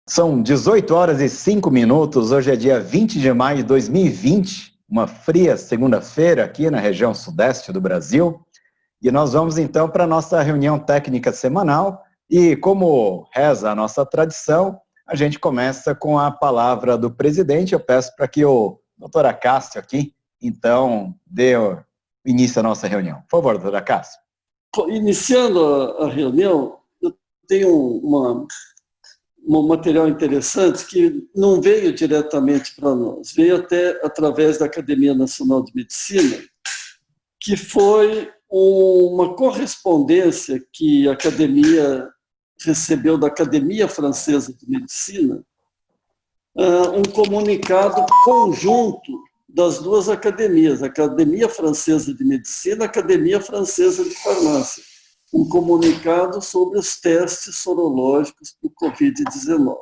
São 18 horas e 5 minutos, hoje é dia 20 de maio de 2020, uma fria segunda-feira aqui na região sudeste do Brasil. E nós vamos então para a nossa reunião técnica semanal e, como reza a nossa tradição, a gente começa com a palavra do presidente. Eu peço para que o doutor Acácio aqui, então, dê o início à nossa reunião. Por favor, doutor Acácio. Iniciando a reunião, eu tenho um material interessante que não veio diretamente para nós, veio até através da Academia Nacional de Medicina, que foi uma correspondência que a Academia recebeu da Academia Francesa de Medicina, um comunicado conjunto das duas academias, a Academia Francesa de Medicina e a Academia Francesa de Farmácia, um comunicado sobre os testes sorológicos para o Covid-19.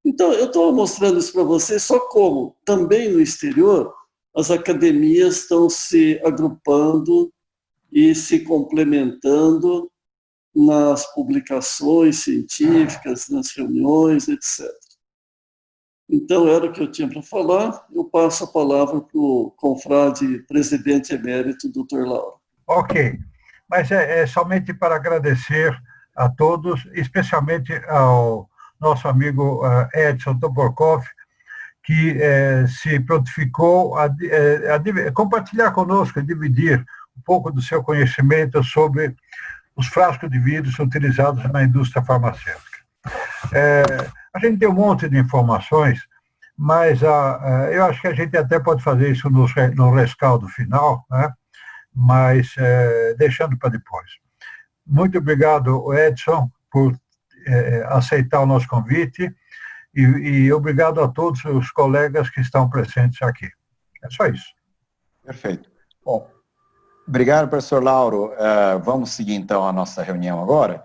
Então, eu estou mostrando isso para vocês só como, também no exterior, as academias estão se agrupando e se complementando nas publicações científicas, nas reuniões, etc. Então, era o que eu tinha para falar. Eu passo a palavra para o confrade presidente emérito, Dr. Lauro. Ok. Mas é somente para agradecer a todos, especialmente ao nosso amigo Edson Toporkov, que se prontificou a compartilhar conosco, a dividir um pouco do seu conhecimento sobre os frascos de vidro utilizados na indústria farmacêutica. A gente tem um monte de informações, mas eu acho que a gente até pode fazer isso no rescaldo final, né? Mas deixando para depois. Muito obrigado, Edson, por aceitar o nosso convite e obrigado a todos os colegas que estão presentes aqui. É só isso. Perfeito. Bom, obrigado, professor Lauro. Vamos seguir, então, a nossa reunião agora.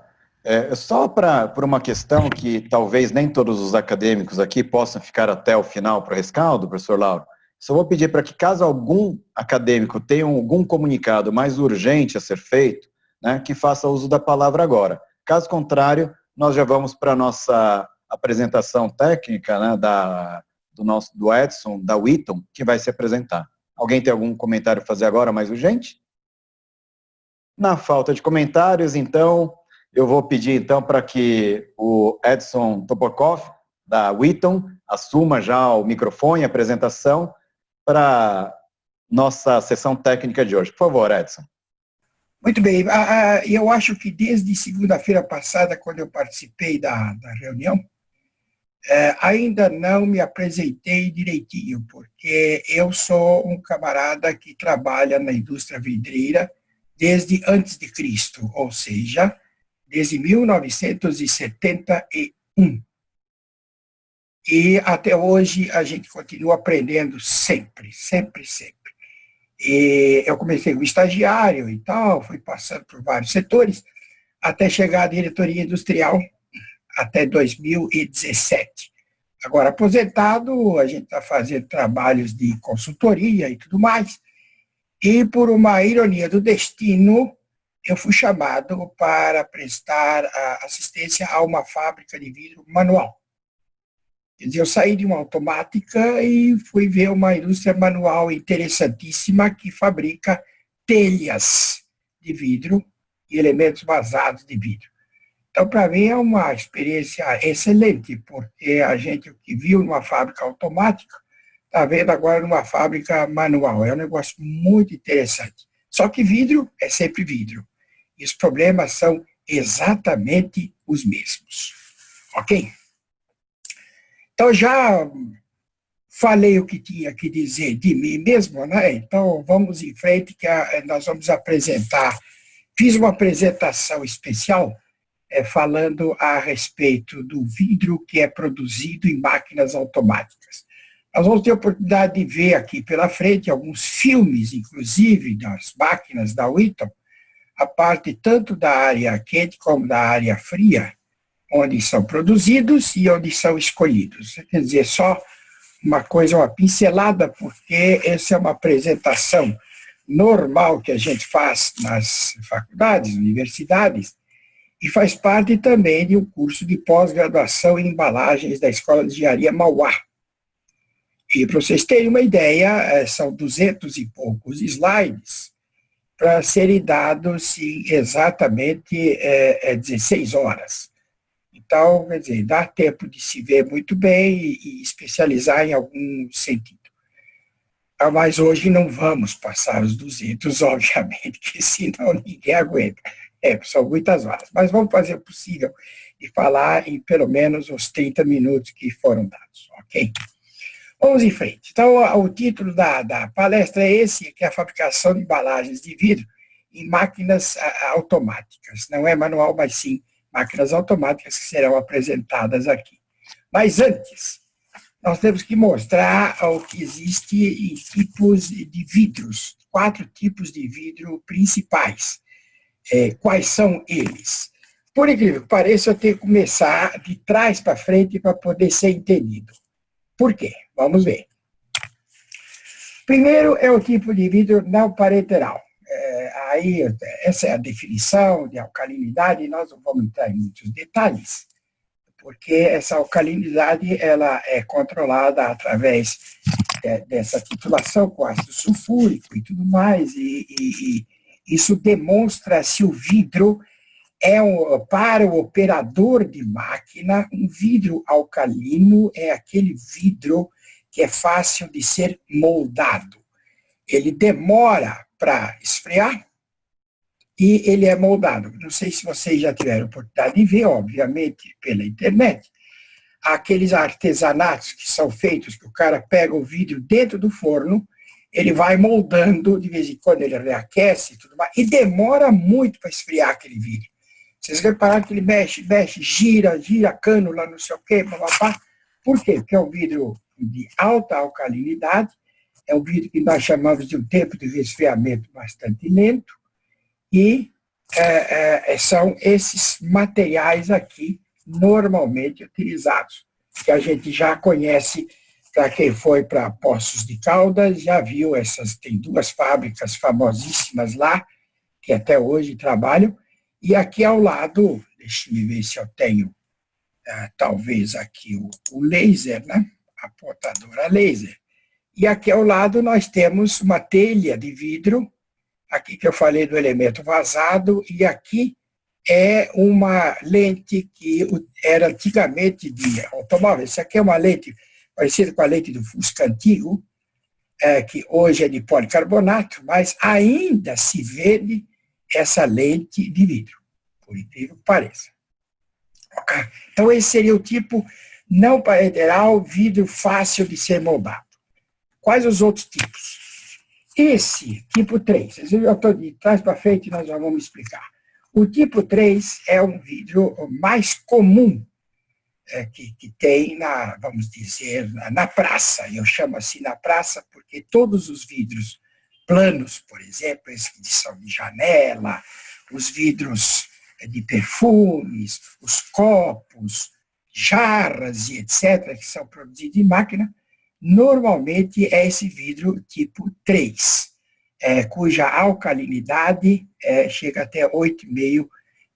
Só por uma questão que talvez nem todos os acadêmicos aqui possam ficar até o final para o rescaldo, professor Lauro, só vou pedir para que, caso algum acadêmico tenha algum comunicado mais urgente a ser feito, né, que faça uso da palavra agora. Caso contrário, nós já vamos para a nossa apresentação técnica, né, do Edson, da Wheaton, que vai se apresentar. Alguém tem algum comentário a fazer agora mais urgente? Na falta de comentários, então, eu vou pedir então para que o Edson Toporkov, da Wheaton, assuma já o microfone, a apresentação, para nossa sessão técnica de hoje. Por favor, Edson. Muito bem. Eu acho que desde segunda-feira passada, quando eu participei da reunião, ainda não me apresentei direitinho, porque eu sou um camarada que trabalha na indústria vidreira desde antes de Cristo, ou seja, desde 1971. E até hoje a gente continua aprendendo sempre, sempre, sempre. E eu comecei como estagiário e tal, fui passando por vários setores, até chegar à diretoria industrial, até 2017. Agora, aposentado, a gente está fazendo trabalhos de consultoria e tudo mais, e por uma ironia do destino, eu fui chamado para prestar assistência a uma fábrica de vidro manual. Quer dizer, eu saí de uma automática e fui ver uma indústria manual interessantíssima que fabrica telhas de vidro e elementos vazados de vidro. Então, para mim, é uma experiência excelente, porque a gente, o que viu numa fábrica automática, está vendo agora numa fábrica manual. É um negócio muito interessante. Só que vidro é sempre vidro. E os problemas são exatamente os mesmos. Ok? Então, já falei o que tinha que dizer de mim mesmo, né? Então, vamos em frente, que nós vamos apresentar. Fiz uma apresentação especial falando a respeito do vidro que é produzido em máquinas automáticas. Nós vamos ter a oportunidade de ver aqui pela frente alguns filmes, inclusive, das máquinas da Wheaton, a parte tanto da área quente como da área fria, onde são produzidos e onde são escolhidos. Quer dizer, só uma coisa, uma pincelada, porque essa é uma apresentação normal que a gente faz nas faculdades, universidades, e faz parte também de um curso de pós-graduação em embalagens da Escola de Engenharia Mauá. E para vocês terem uma ideia, são 200 e poucos slides para serem dados em exatamente 16 horas. Então, quer dizer, dá tempo de se ver muito bem e especializar em algum sentido. Mas hoje não vamos passar os 200, obviamente, que senão ninguém aguenta. São muitas horas. Mas vamos fazer o possível e falar em pelo menos os 30 minutos que foram dados, ok? Vamos em frente. Então, o título da palestra é esse, que é a fabricação de embalagens de vidro em máquinas automáticas. Não é manual, mas sim máquinas automáticas que serão apresentadas aqui. Mas antes, nós temos que mostrar o que existe em tipos de vidros, 4 tipos de vidro principais. Quais são eles? Por incrível que pareça, eu tenho que começar de trás para frente para poder ser entendido. Por quê? Vamos ver. Primeiro é o tipo de vidro não parenteral. Essa é a definição de alcalinidade, nós não vamos entrar em muitos detalhes, porque essa alcalinidade ela é controlada através dessa titulação com ácido sulfúrico e tudo mais, e isso demonstra se o vidro para o operador de máquina, um vidro alcalino é aquele vidro que é fácil de ser moldado. Ele demora para esfriar e ele é moldado. Não sei se vocês já tiveram a oportunidade de ver, obviamente, pela internet, aqueles artesanatos que são feitos, que o cara pega o vidro dentro do forno, ele vai moldando, de vez em quando ele reaquece e tudo mais, e demora muito para esfriar aquele vidro. Vocês repararam que ele mexe, gira a cânula, não sei o quê, papapá. Por quê? Porque é um vidro de alta alcalinidade, é um vidro que nós chamamos de um tempo de resfriamento bastante lento, e são esses materiais aqui normalmente utilizados, que a gente já conhece. Para quem foi para Poços de Caldas, já viu tem 2 fábricas famosíssimas lá, que até hoje trabalham, e aqui ao lado, deixa-me ver se eu tenho, talvez aqui o laser, né? A apontadora laser. E aqui ao lado nós temos uma telha de vidro, aqui que eu falei do elemento vazado, e aqui é uma lente que era antigamente de automóvel. Essa aqui é uma lente parecida com a lente do Fusca antigo, que hoje é de policarbonato, mas ainda se vende essa lente de vidro, por incrível que pareça. Então, esse seria o tipo não parenteral, vidro fácil de ser moldado. Quais os outros tipos? Esse, tipo 3, eu estou de trás para frente, nós já vamos explicar. O tipo 3 é um vidro mais comum que tem, vamos dizer, na praça. Eu chamo assim na praça porque todos os vidros planos, por exemplo, esses que são de janela, os vidros de perfumes, os copos, jarras e etc., que são produzidos em máquina, normalmente é esse vidro tipo 3, cuja alcalinidade chega até 8,5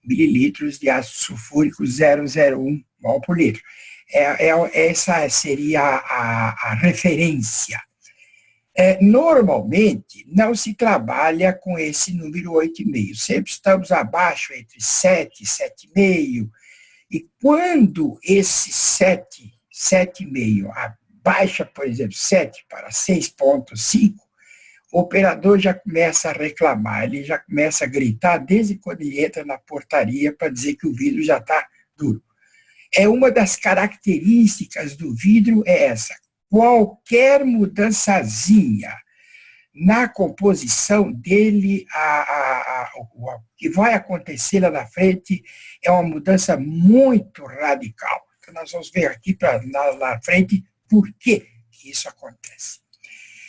mililitros de ácido sulfúrico 0,01 mol por litro. Essa seria a referência. Normalmente, não se trabalha com esse número 8,5. Sempre estamos abaixo, entre 7 e 7,5. E quando esse 7,5 abaixa, por exemplo, 7 para 6,5, o operador já começa a reclamar, ele já começa a gritar desde quando ele entra na portaria para dizer que o vidro já está duro. Uma das características do vidro é essa. Qualquer mudançazinha na composição dele, o que vai acontecer lá na frente é uma mudança muito radical. Então, nós vamos ver aqui na frente por que isso acontece.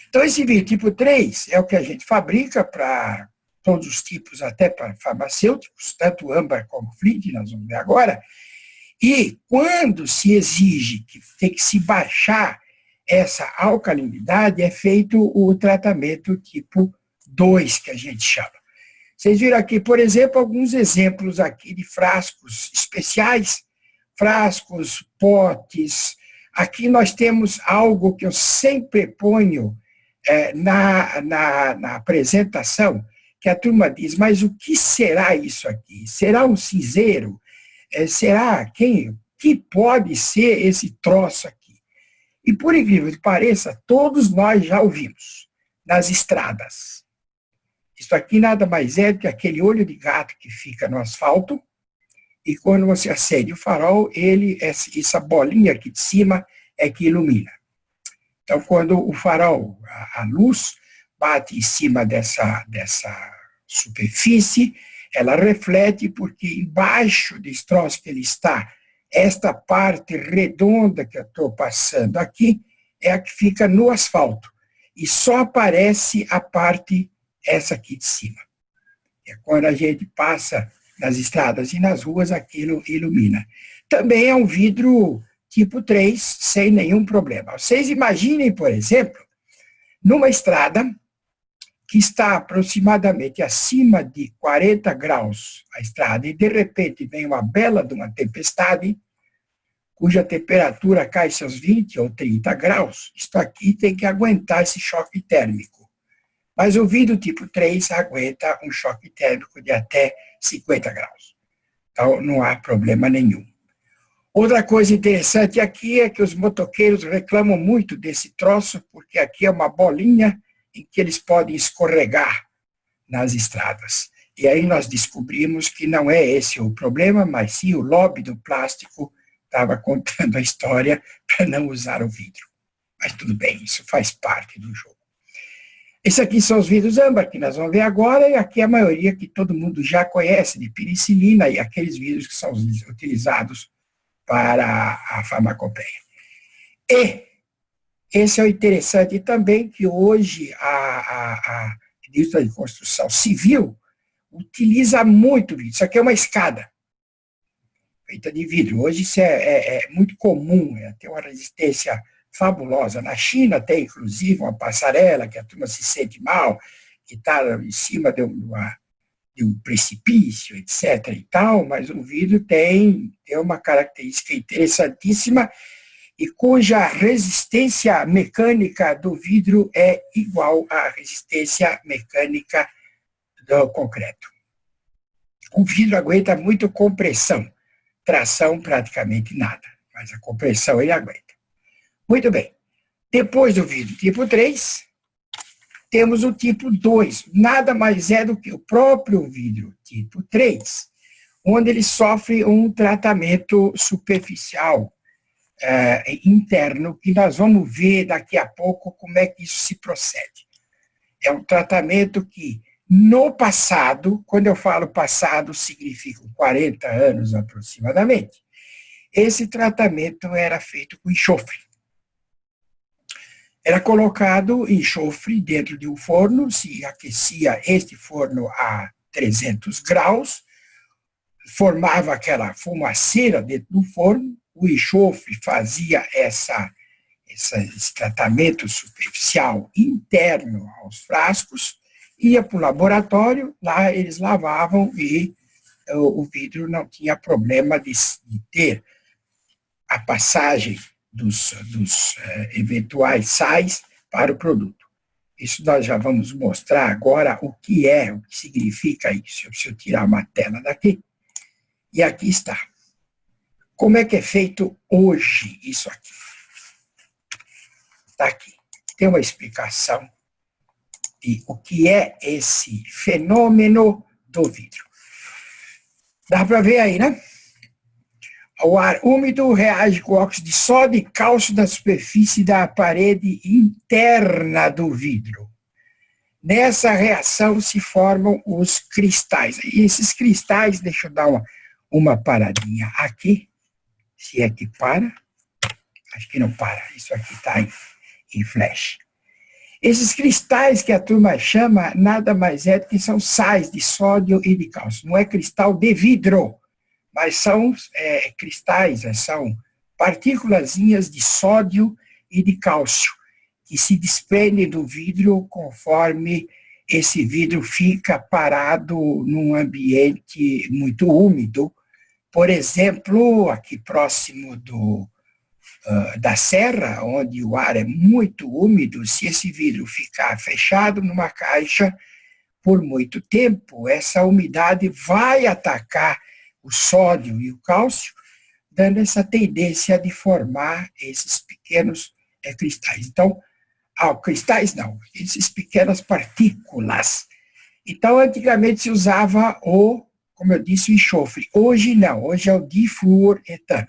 Então, esse vidro tipo 3 é o que a gente fabrica para todos os tipos, até para farmacêuticos, tanto âmbar como Flint, nós vamos ver agora. E quando se exige que tem que se baixar essa alcalinidade, é feito o tratamento tipo 2, que a gente chama. Vocês viram aqui, por exemplo, alguns exemplos aqui de frascos especiais, frascos, potes. Aqui nós temos algo que eu sempre ponho na apresentação, que a turma diz, mas o que será isso aqui? Será um cinzeiro? Será que pode ser esse troço aqui? E por incrível que pareça, todos nós já ouvimos nas estradas. Isso aqui nada mais é do que aquele olho de gato que fica no asfalto, e quando você acende o farol, essa bolinha aqui de cima é que ilumina. Então, quando o farol, a luz, bate em cima dessa superfície, ela reflete, porque embaixo desse troço que ele está, esta parte redonda que eu estou passando aqui, é a que fica no asfalto. E só aparece a parte, essa aqui de cima. É quando a gente passa nas estradas e nas ruas, aquilo ilumina. Também é um vidro tipo 3, sem nenhum problema. Vocês imaginem, por exemplo, numa estrada que está aproximadamente acima de 40 graus a estrada, e de repente vem uma bela de uma tempestade, cuja temperatura cai seus 20 ou 30 graus, isto aqui tem que aguentar esse choque térmico. Mas o vidro tipo 3 aguenta um choque térmico de até 50 graus. Então, não há problema nenhum. Outra coisa interessante aqui é que os motoqueiros reclamam muito desse troço, porque aqui é uma bolinha em que eles podem escorregar nas estradas. E aí nós descobrimos que não é esse o problema, mas sim o lobby do plástico estava contando a história para não usar o vidro. Mas tudo bem, isso faz parte do jogo. Esses aqui são os vidros âmbar, que nós vamos ver agora, e aqui a maioria que todo mundo já conhece, de penicilina, e aqueles vidros que são utilizados para a farmacopeia. E esse é o interessante também, que hoje a indústria de construção civil utiliza muito vidro. Isso aqui é uma escada feita de vidro. Hoje isso é muito comum, tem uma resistência fabulosa. Na China tem, inclusive, uma passarela que a turma se sente mal, que está em cima de um precipício, etc. e tal, mas o vidro tem uma característica interessantíssima, e cuja resistência mecânica do vidro é igual à resistência mecânica do concreto. O vidro aguenta muito compressão, tração praticamente nada, mas a compressão ele aguenta. Muito bem. Depois do vidro tipo 3, temos o tipo 2. Nada mais é do que o próprio vidro tipo 3, onde ele sofre um tratamento superficial, interno, que nós vamos ver daqui a pouco como é que isso se procede. É um tratamento que, no passado, quando eu falo passado, significa 40 anos aproximadamente, esse tratamento era feito com enxofre. Era colocado enxofre dentro de um forno, se aquecia este forno a 300 graus, formava aquela fumaceira dentro do forno, o enxofre fazia esse tratamento superficial interno aos frascos, ia para o laboratório, lá eles lavavam e o vidro não tinha problema de ter a passagem dos eventuais sais para o produto. Isso nós já vamos mostrar agora o que significa isso. Se eu tirar uma tela daqui, e aqui está. Como é que é feito hoje isso aqui? Está aqui. Tem uma explicação de o que é esse fenômeno do vidro. Dá para ver aí, né? O ar úmido reage com óxido de sódio e cálcio na superfície da parede interna do vidro. Nessa reação se formam os cristais. E esses cristais, deixa eu dar uma paradinha aqui, se é que para. Acho que não para, isso aqui está em flash. Esses cristais que a turma chama, nada mais é do que são sais de sódio e de cálcio. Não é cristal de vidro, mas são cristais, são partículazinhas de sódio e de cálcio, que se desprendem do vidro conforme esse vidro fica parado num ambiente muito úmido. Por exemplo, aqui próximo da serra, onde o ar é muito úmido, se esse vidro ficar fechado numa caixa por muito tempo, essa umidade vai atacar o sódio e o cálcio, dando essa tendência de formar esses pequenos cristais. Então, cristais não, essas pequenas partículas. Então, antigamente se usava como eu disse, o enxofre. Hoje não, hoje é o difluoretano.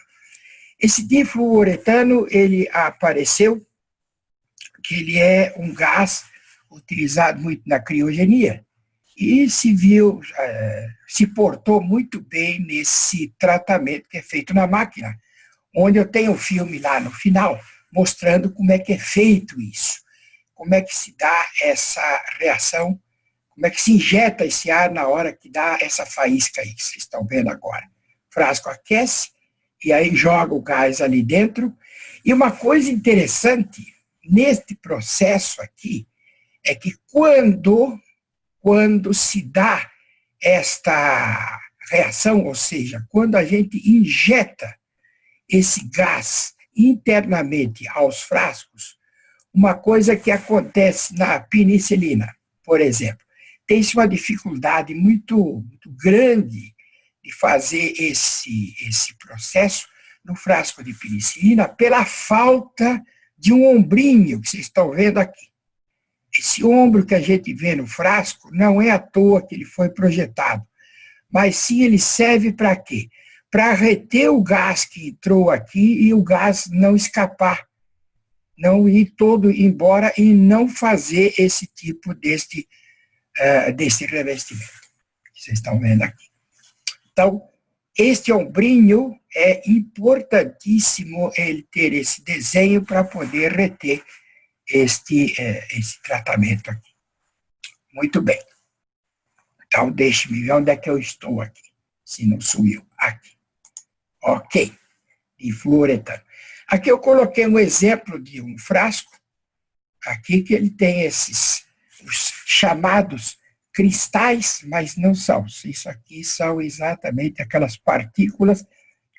Esse difluoretano, ele apareceu, que ele é um gás utilizado muito na criogenia, e se portou muito bem nesse tratamento que é feito na máquina, onde eu tenho um filme lá no final, mostrando como é que é feito isso, como é que se dá essa reação, como é que se injeta esse ar na hora que dá essa faísca aí, que vocês estão vendo agora. O frasco aquece, e aí joga o gás ali dentro. E uma coisa interessante neste processo aqui, é que quando se dá esta reação, ou seja, quando a gente injeta esse gás internamente aos frascos, uma coisa que acontece na penicilina, por exemplo, tem-se uma dificuldade muito, muito grande de fazer esse processo no frasco de penicilina pela falta de um ombrinho que vocês estão vendo aqui. Esse ombro que a gente vê no frasco não é à toa que ele foi projetado, mas sim ele serve para quê? Para reter o gás que entrou aqui e o gás não escapar, não ir todo embora e não fazer esse tipo desse revestimento que vocês estão vendo aqui. Então, este ombrinho é importantíssimo ele ter esse desenho para poder reter esse tratamento aqui. Muito bem. Então, deixe-me ver onde é que eu estou aqui, se não sou eu. Aqui. Ok. Difluoretano. Aqui eu coloquei um exemplo de um frasco, aqui que ele tem os chamados cristais, mas não são. Isso aqui são exatamente aquelas partículas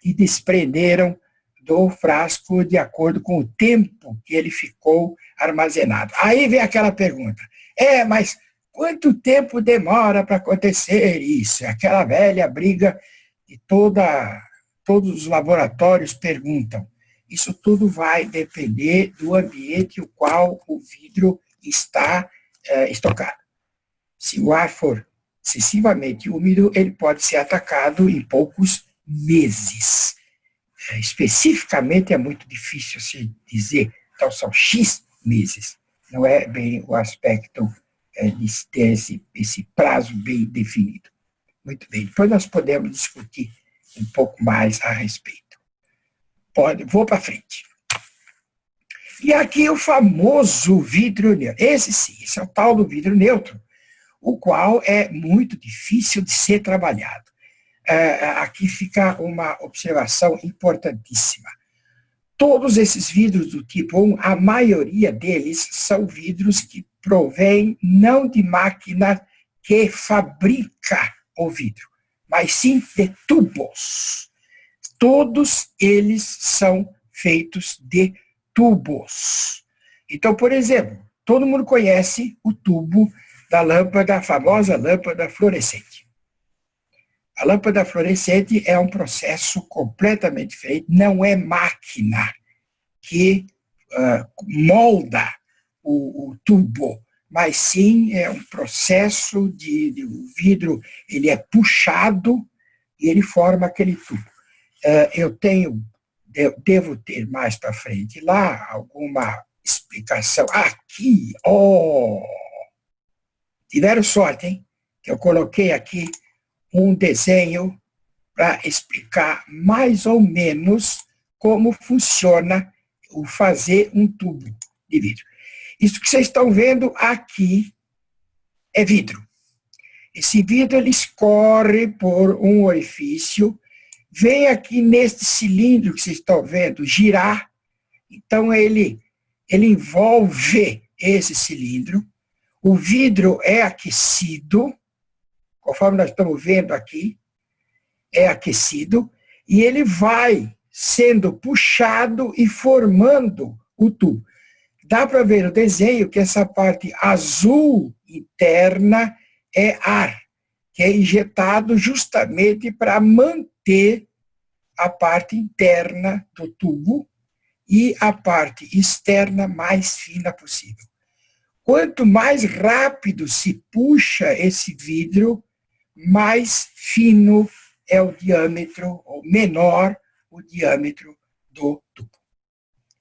que desprenderam do frasco de acordo com o tempo que ele ficou armazenado. Aí vem aquela pergunta, mas quanto tempo demora para acontecer isso? É aquela velha briga que todos os laboratórios perguntam. Isso tudo vai depender do ambiente no qual o vidro está estocado. Se o ar for excessivamente úmido, ele pode ser atacado em poucos meses. Especificamente é muito difícil se dizer, então são X meses. Não é bem o aspecto de ter esse prazo bem definido. Muito bem, depois nós podemos discutir um pouco mais a respeito. Vou para frente. E aqui o famoso vidro neutro. Esse é o tal do vidro neutro, o qual é muito difícil de ser trabalhado. Aqui fica uma observação importantíssima. Todos esses vidros do tipo 1, a maioria deles são vidros que provêm não de máquina que fabrica o vidro, mas sim de tubos. Todos eles são feitos de tubos. Então, por exemplo, todo mundo conhece o tubo da lâmpada, a famosa lâmpada fluorescente. A lâmpada fluorescente é um processo completamente diferente, não é máquina que molda o tubo, mas sim é um processo o vidro, ele é puxado e ele forma aquele tubo. Eu devo ter mais para frente lá alguma explicação. Aqui, tiveram sorte, hein? Que eu coloquei aqui um desenho para explicar mais ou menos como funciona o fazer um tubo de vidro. Isso que vocês estão vendo aqui é vidro. Esse vidro ele escorre por um orifício, vem aqui neste cilindro que vocês estão vendo girar, então ele envolve esse cilindro. o vidro é aquecido, conforme nós estamos vendo aqui, é aquecido, e ele vai sendo puxado e formando o tubo. Dá para ver no desenho que essa parte azul interna é ar, que é injetado justamente para manter a parte interna do tubo e a parte externa mais fina possível. Quanto mais rápido se puxa esse vidro, mais fino é o diâmetro, ou menor o diâmetro do tubo.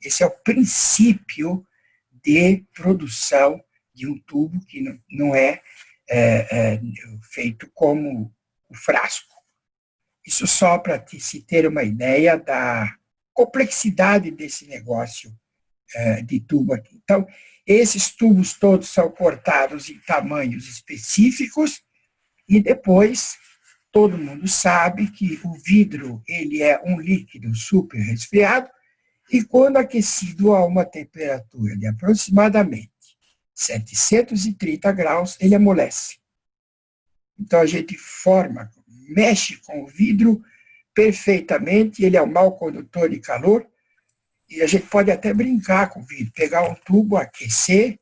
Esse é o princípio de produção de um tubo que não é feito como o frasco. Isso só para se ter uma ideia da complexidade desse negócio de tubo aqui. Então, esses tubos todos são cortados em tamanhos específicos e depois todo mundo sabe que o vidro ele é um líquido super resfriado e quando aquecido a uma temperatura de aproximadamente 730 graus, ele amolece. Então a gente mexe com o vidro perfeitamente, ele é um mau condutor de calor, e a gente pode até brincar com o vidro, pegar um tubo, aquecer,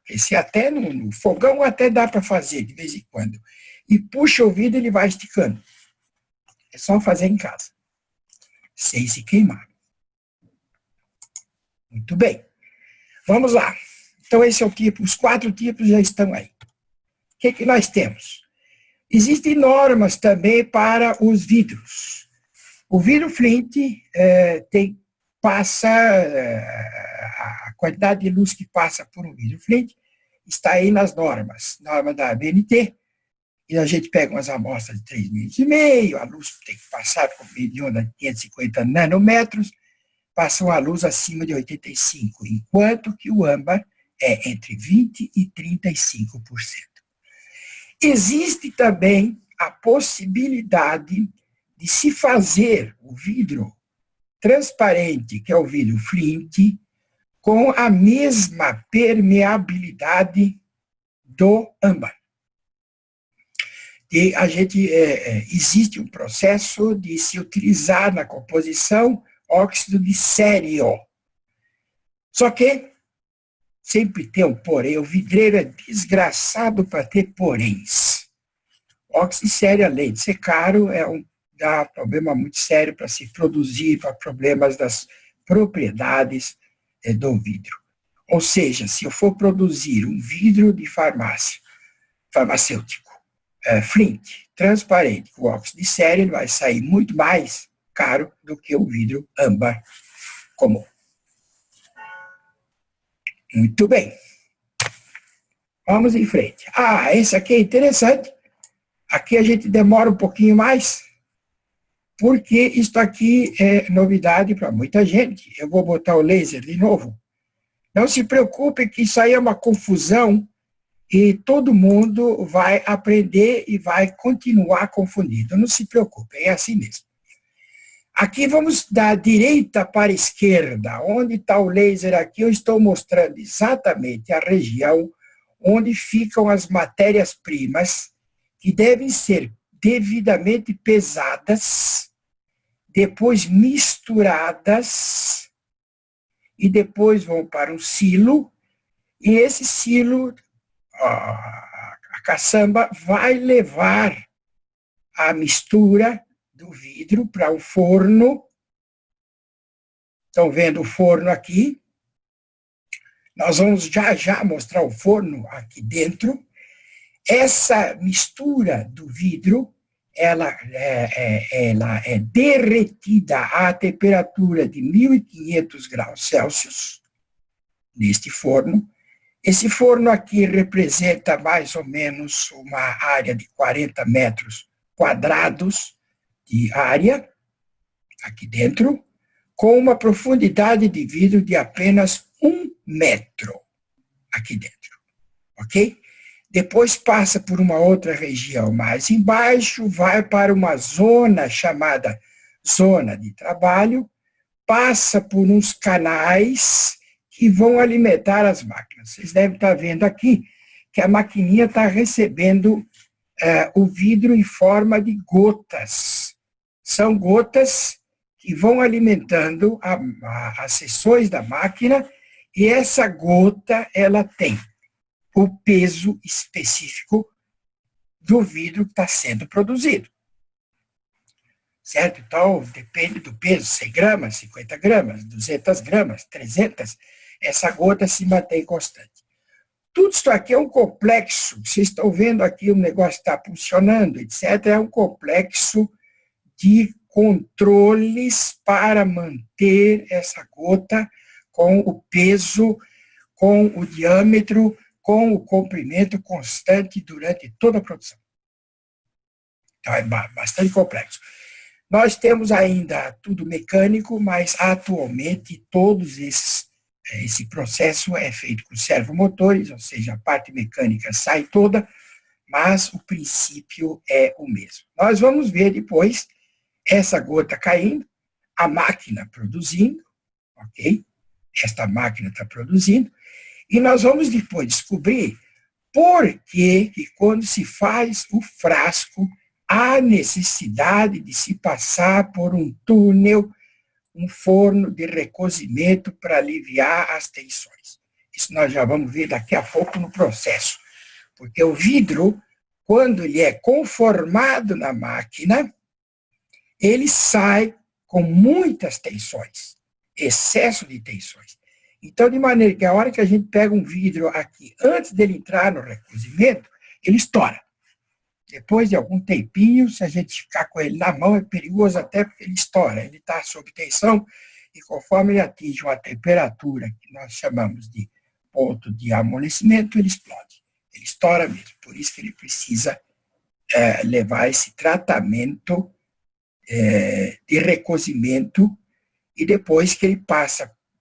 aquecer até no fogão até dá para fazer de vez em quando, e puxa o vidro e ele vai esticando. É só fazer em casa, sem se queimar. Muito bem. Vamos lá. Então esse é o tipo, os 4 tipos já estão aí. O que nós temos? Existem normas também para os vidros. O vidro Flint a quantidade de luz que passa por um vidro Flint está aí nas normas. Norma da ABNT, e a gente pega umas amostras de 3,5 mm, a luz tem que passar por meio de onda de 550 nanômetros, passa uma luz acima de 85, enquanto que o âmbar é entre 20% e 35%. Existe também a possibilidade de se fazer o vidro transparente, que é o vidro Flint, com a mesma permeabilidade do âmbar. E existe um processo de se utilizar na composição óxido de sério. Só que sempre tem um porém, o vidreiro é desgraçado para ter poréns. Óxido de sério, além de ser caro, dá problema muito sério para se produzir, para problemas das propriedades do vidro. Ou seja, se eu for produzir um vidro de farmacêutico, Flint, transparente, com óxido de sério, ele vai sair muito mais caro do que o vidro âmbar comum. Muito bem. Vamos em frente. Esse aqui é interessante. Aqui a gente demora um pouquinho mais, porque isso aqui é novidade para muita gente. Eu vou botar o laser de novo. Não se preocupe que isso aí é uma confusão e todo mundo vai aprender e vai continuar confundido. Não se preocupe, é assim mesmo. Aqui vamos da direita para a esquerda. Onde está o laser aqui? Eu estou mostrando exatamente a região onde ficam as matérias-primas que devem ser devidamente pesadas, depois misturadas, e depois vão para um silo, e esse silo, a caçamba, vai levar a mistura do vidro para o forno. Estão vendo o forno aqui? Nós vamos já mostrar o forno aqui dentro. Essa mistura do vidro, ela é derretida à temperatura de 1.500 graus Celsius, neste forno. Esse forno aqui representa mais ou menos uma área de 40 metros quadrados de área, aqui dentro, com uma profundidade de vidro de apenas 1 metro, aqui dentro, ok? Depois passa por uma outra região mais embaixo, vai para uma zona chamada zona de trabalho, passa por uns canais que vão alimentar as máquinas. Vocês devem estar vendo aqui que a maquininha está recebendo o vidro em forma de gotas. São gotas que vão alimentando as seções da máquina, e essa gota ela tem o peso específico do vidro que está sendo produzido. Certo? Então, depende do peso, 100 gramas, 50 gramas, 200 gramas, 300, essa gota se mantém constante. Tudo isso aqui é um complexo, vocês estão vendo aqui o negócio está funcionando, etc. É um complexo de controles para manter essa gota com o peso, com o diâmetro, com o comprimento constante durante toda a produção. Então, é bastante complexo. Nós temos ainda tudo mecânico, mas atualmente esse processo é feito com servomotores, ou seja, a parte mecânica sai toda, mas o princípio é o mesmo. Nós vamos ver depois essa gota caindo, a máquina produzindo, ok? Esta máquina está produzindo, e nós vamos depois descobrir por que quando se faz o frasco, há necessidade de se passar por um túnel, um forno de recozimento para aliviar as tensões. Isso nós já vamos ver daqui a pouco no processo. Porque o vidro, quando ele é conformado na máquina, ele sai com muitas tensões, excesso de tensões. Então, de maneira que a hora que a gente pega um vidro aqui, antes dele entrar no recozimento, ele estoura. Depois de algum tempinho, se a gente ficar com ele na mão, é perigoso até porque ele estoura. Ele está sob tensão e conforme ele atinge uma temperatura que nós chamamos de ponto de amolecimento, ele explode. Ele estoura mesmo. Por isso que ele precisa levar esse tratamento de recozimento, e depois que ele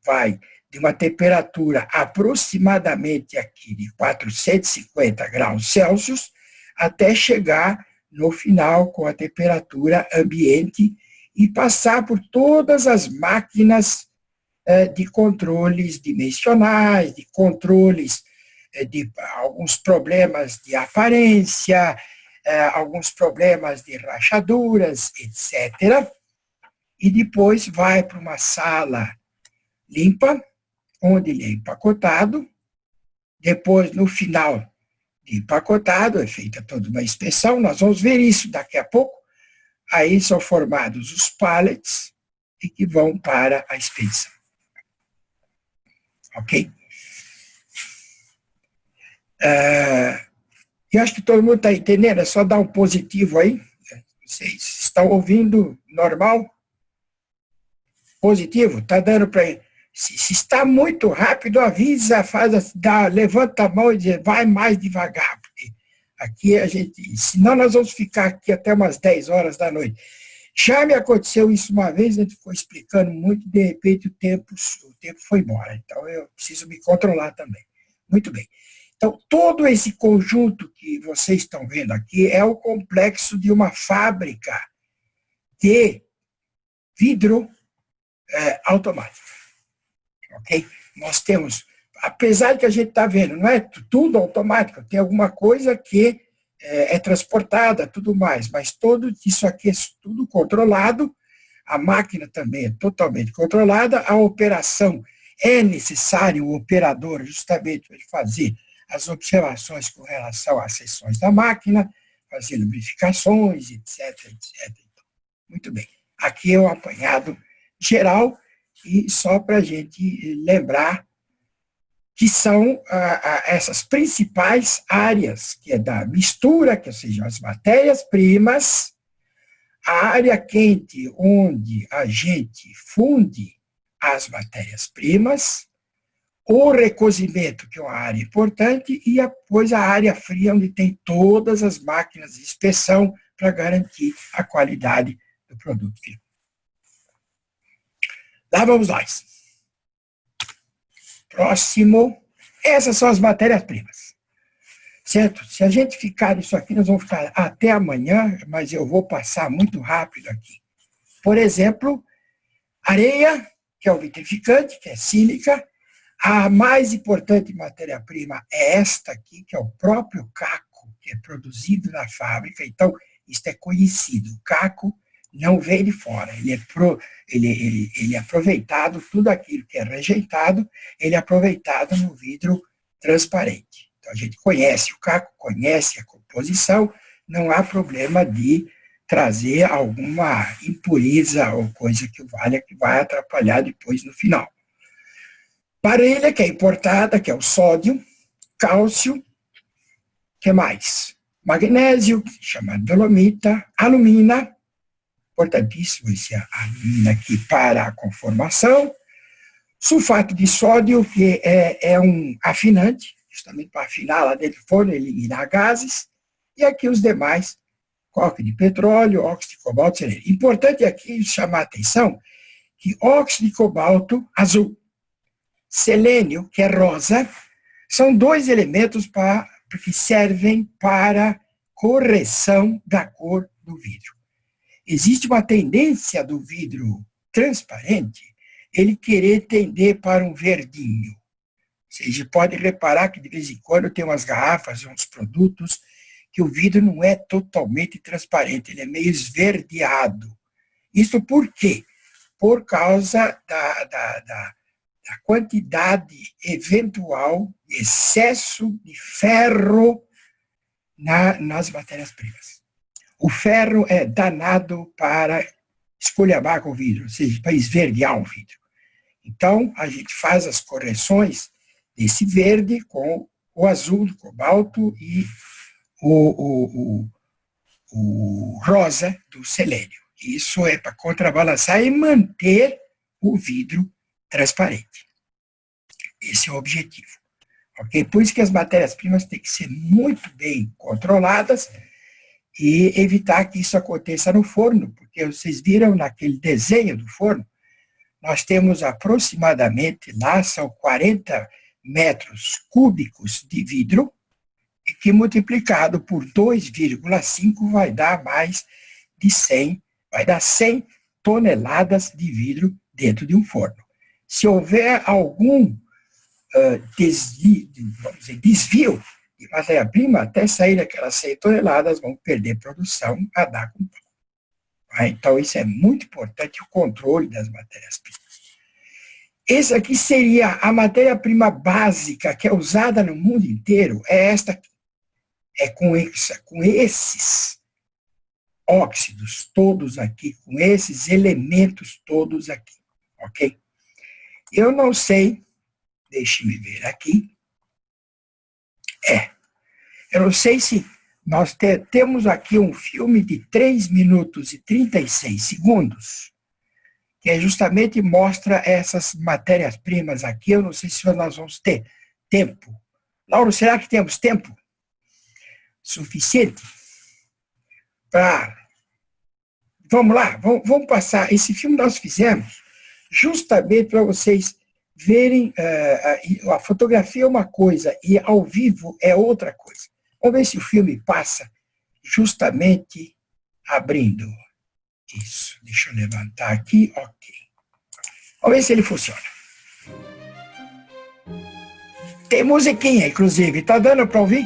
vai de uma temperatura aproximadamente aqui de 450 graus Celsius, até chegar no final com a temperatura ambiente e passar por todas as máquinas de controles dimensionais, de controles de alguns problemas de aparência, alguns problemas de rachaduras, etc. E depois vai para uma sala limpa, onde ele é empacotado. Depois, no final empacotado, é feita toda uma inspeção, nós vamos ver isso daqui a pouco. Aí são formados os pallets e que vão para a expedição. Ok? Eu acho que todo mundo está entendendo, é só dar um positivo aí. Vocês estão ouvindo normal? Positivo? Está dando para... Se está muito rápido, avisa, levanta a mão e diz, vai mais devagar, porque aqui a gente, senão nós vamos ficar aqui até umas 10 horas da noite. Já me aconteceu isso uma vez, a gente ficou explicando muito, de repente o tempo foi embora, então eu preciso me controlar também. Muito bem. Então, todo esse conjunto que vocês estão vendo aqui é o complexo de uma fábrica de vidro automático. Ok? Nós temos, apesar de que a gente está vendo, não é tudo automático, tem alguma coisa que é transportada, tudo mais, mas tudo isso aqui é tudo controlado, a máquina também é totalmente controlada, a operação é necessário o operador justamente para fazer as observações com relação às seções da máquina, fazer lubrificações, etc, etc. Muito bem. Aqui é o apanhado geral, e só para a gente lembrar que são essas principais áreas, que é da mistura, que sejam as matérias-primas, a área quente, onde a gente funde as matérias-primas, o recozimento, que é uma área importante, e depois a área fria, onde tem todas as máquinas de inspeção para garantir a qualidade do produto final. Lá vamos nós. Próximo. Essas são as matérias-primas. Certo? Se a gente ficar nisso aqui, nós vamos ficar até amanhã, mas eu vou passar muito rápido aqui. Por exemplo, areia, que é o vitrificante, que é sílica, A mais importante matéria-prima é esta aqui, que é o próprio caco, que é produzido na fábrica. Então, isto é conhecido. O caco não vem de fora. Ele é aproveitado, tudo aquilo que é rejeitado, ele é aproveitado no vidro transparente. Então, a gente conhece o caco, conhece a composição, não há problema de trazer alguma impureza ou coisa que vai atrapalhar depois no final. Parelha, que é importada, que é o sódio, cálcio, que mais? Magnésio, que se chama dolomita, alumina, importantíssimo esse alumina aqui para a conformação, sulfato de sódio, que é um afinante, justamente para afinar lá dentro do forno, eliminar gases, e aqui os demais, coque de petróleo, óxido de cobalto, selênio. Importante aqui chamar a atenção que óxido de cobalto azul, selênio, que é rosa, são dois elementos que servem para correção da cor do vidro. Existe uma tendência do vidro transparente, ele querer tender para um verdinho. Você pode reparar que de vez em quando tem umas garrafas, uns produtos, que o vidro não é totalmente transparente, ele é meio esverdeado. Isso por quê? Por causa da quantidade eventual, excesso de ferro nas matérias-primas. O ferro é danado para esculhambar com o vidro, ou seja, para esverdear o vidro. Então, a gente faz as correções desse verde com o azul do cobalto e o rosa do selênio. Isso é para contrabalançar e manter o vidro transparente. Esse é o objetivo. Okay? Por isso que as matérias-primas têm que ser muito bem controladas e evitar que isso aconteça no forno, porque vocês viram naquele desenho do forno, nós temos aproximadamente, lá são 40 metros cúbicos de vidro, e que multiplicado por 2,5 vai dar mais de 100, vai dar 100 toneladas de vidro dentro de um forno. Se houver algum desvio de matéria-prima, até sair daquelas 100 toneladas, vão perder produção a dar com pau. Então, isso é muito importante, o controle das matérias-primas. Esse aqui seria a matéria-prima básica que é usada no mundo inteiro, é esta aqui. É com esses óxidos todos aqui, com esses elementos todos aqui, ok? Eu não sei, deixe-me ver aqui. Eu não sei se nós temos aqui um filme de 3 minutos e 36 segundos, que justamente mostra essas matérias-primas aqui. Eu não sei se nós vamos ter tempo. Lauro, será que temos tempo suficiente para... Vamos lá, vamos passar. Esse filme nós fizemos justamente para vocês verem, a fotografia é uma coisa e ao vivo é outra coisa. Vamos ver se o filme passa justamente abrindo. Isso, deixa eu levantar aqui, ok. Vamos ver se ele funciona. Tem musiquinha, inclusive, tá dando para ouvir?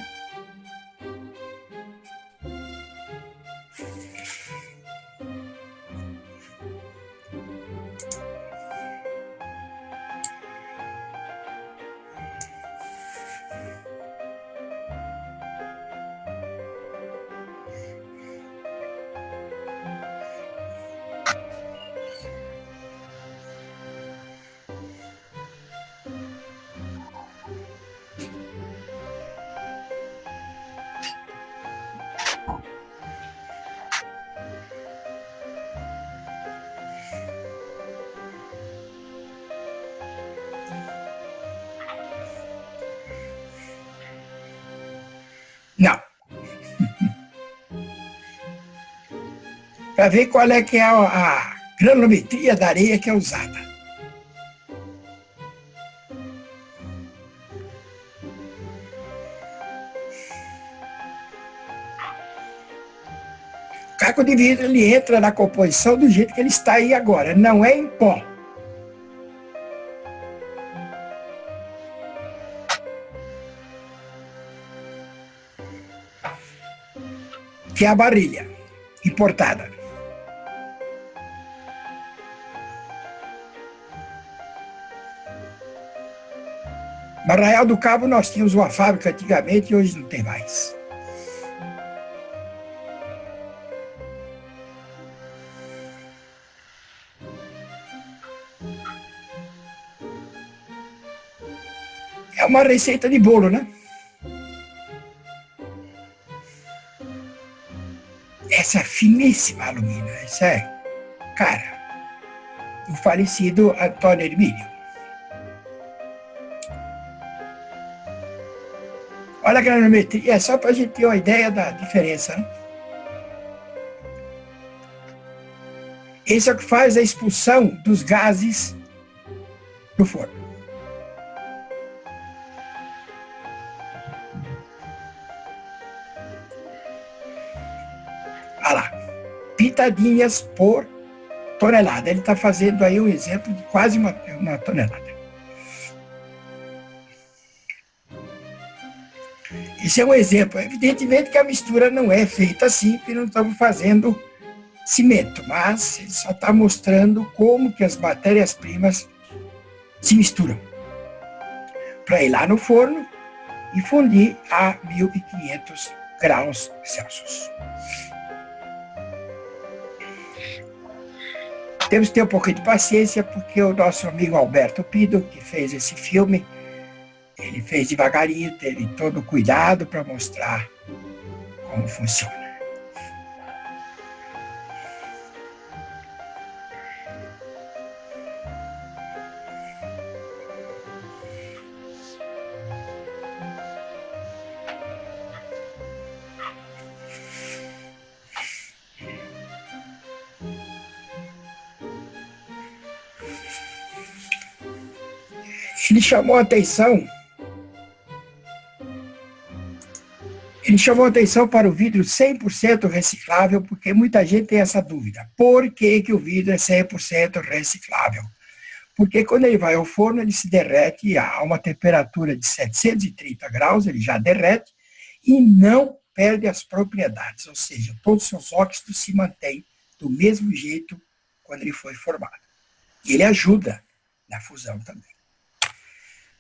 Não. Para ver qual é que é a granulometria da areia que é usada. O caco de vidro, ele entra na composição do jeito que ele está aí agora, não é em pó. que é a barrilha importada. No Arraial do Cabo nós tínhamos uma fábrica antigamente e hoje não tem mais. É uma receita de bolo, né? Essa finíssima alumínio, essa é, cara, o falecido Antônio Hermínio. Olha a granometria, é só para a gente ter uma ideia da diferença, né? Esse é o que faz a expulsão dos gases do forno. Olha lá, pitadinhas por tonelada. Ele está fazendo aí um exemplo de quase uma tonelada. Esse é um exemplo. Evidentemente que a mistura não é feita assim, porque não estamos fazendo cimento, mas ele só está mostrando como que as matérias-primas se misturam para ir lá no forno e fundir a 1.500 graus Celsius. Temos que ter um pouquinho de paciência, porque o nosso amigo Alberto Pido, que fez esse filme, ele fez devagarinho, teve todo o cuidado para mostrar como funciona. Ele chamou a atenção para o vidro 100% reciclável, porque muita gente tem essa dúvida. Por que que o vidro é 100% reciclável? Porque quando ele vai ao forno, ele se derrete a uma temperatura de 730 graus, ele já derrete, e não perde as propriedades, ou seja, todos os seus óxidos se mantêm do mesmo jeito quando ele foi formado. E ele ajuda na fusão também.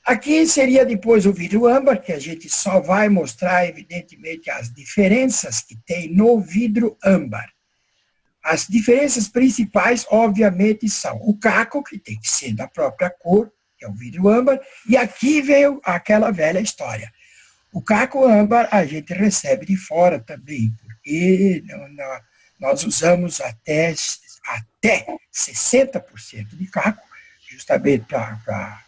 Aqui seria depois o vidro âmbar, que a gente só vai mostrar, evidentemente, as diferenças que tem no vidro âmbar. As diferenças principais, obviamente, são o caco, que tem que ser da própria cor, que é o vidro âmbar, e aqui veio aquela velha história. O caco âmbar a gente recebe de fora também, porque nós usamos até 60% de caco, justamente para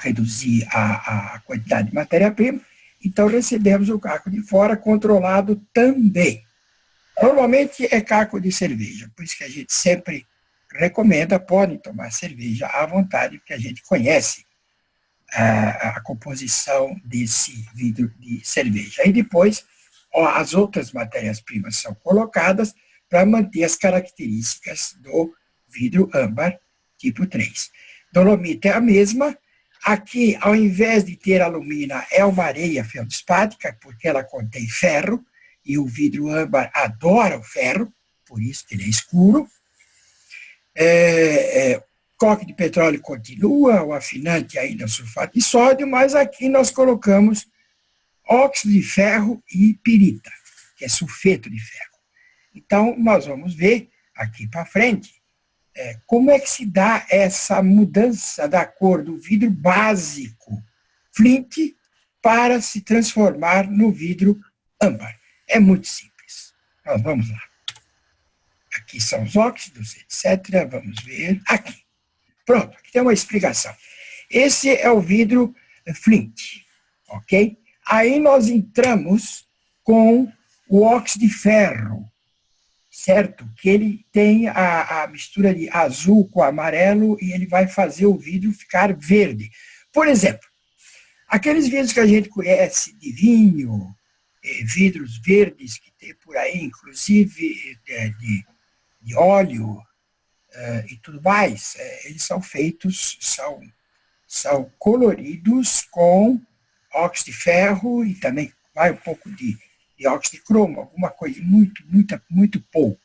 reduzir a quantidade de matéria-prima, então recebemos o caco de fora controlado também. Normalmente é caco de cerveja, por isso que a gente sempre recomenda, podem tomar cerveja à vontade, porque a gente conhece a composição desse vidro de cerveja. Aí depois, as outras matérias-primas são colocadas para manter as características do vidro âmbar tipo 3. Dolomita é a mesma. Aqui, ao invés de ter alumina, é uma areia feldspática, porque ela contém ferro, e o vidro âmbar adora o ferro, por isso que ele é escuro. Coque de petróleo continua, o afinante ainda é sulfato de sódio, mas aqui nós colocamos óxido de ferro e pirita, que é sulfeto de ferro. Então, nós vamos ver aqui para frente como é que se dá essa mudança da cor do vidro básico flint para se transformar no vidro âmbar. É muito simples. Nós vamos lá. Aqui são os óxidos, etc. Vamos ver aqui. Pronto, aqui tem uma explicação. Esse é o vidro flint, ok? Aí nós entramos com o óxido de ferro, certo? Que ele tem a mistura de azul com amarelo e ele vai fazer o vidro ficar verde. Por exemplo, aqueles vidros que a gente conhece de vinho, vidros verdes que tem por aí, inclusive de óleo e tudo mais, eles são feitos, são coloridos com óxido de ferro e também vai um pouco de dióxido de cromo, alguma coisa, muito pouco.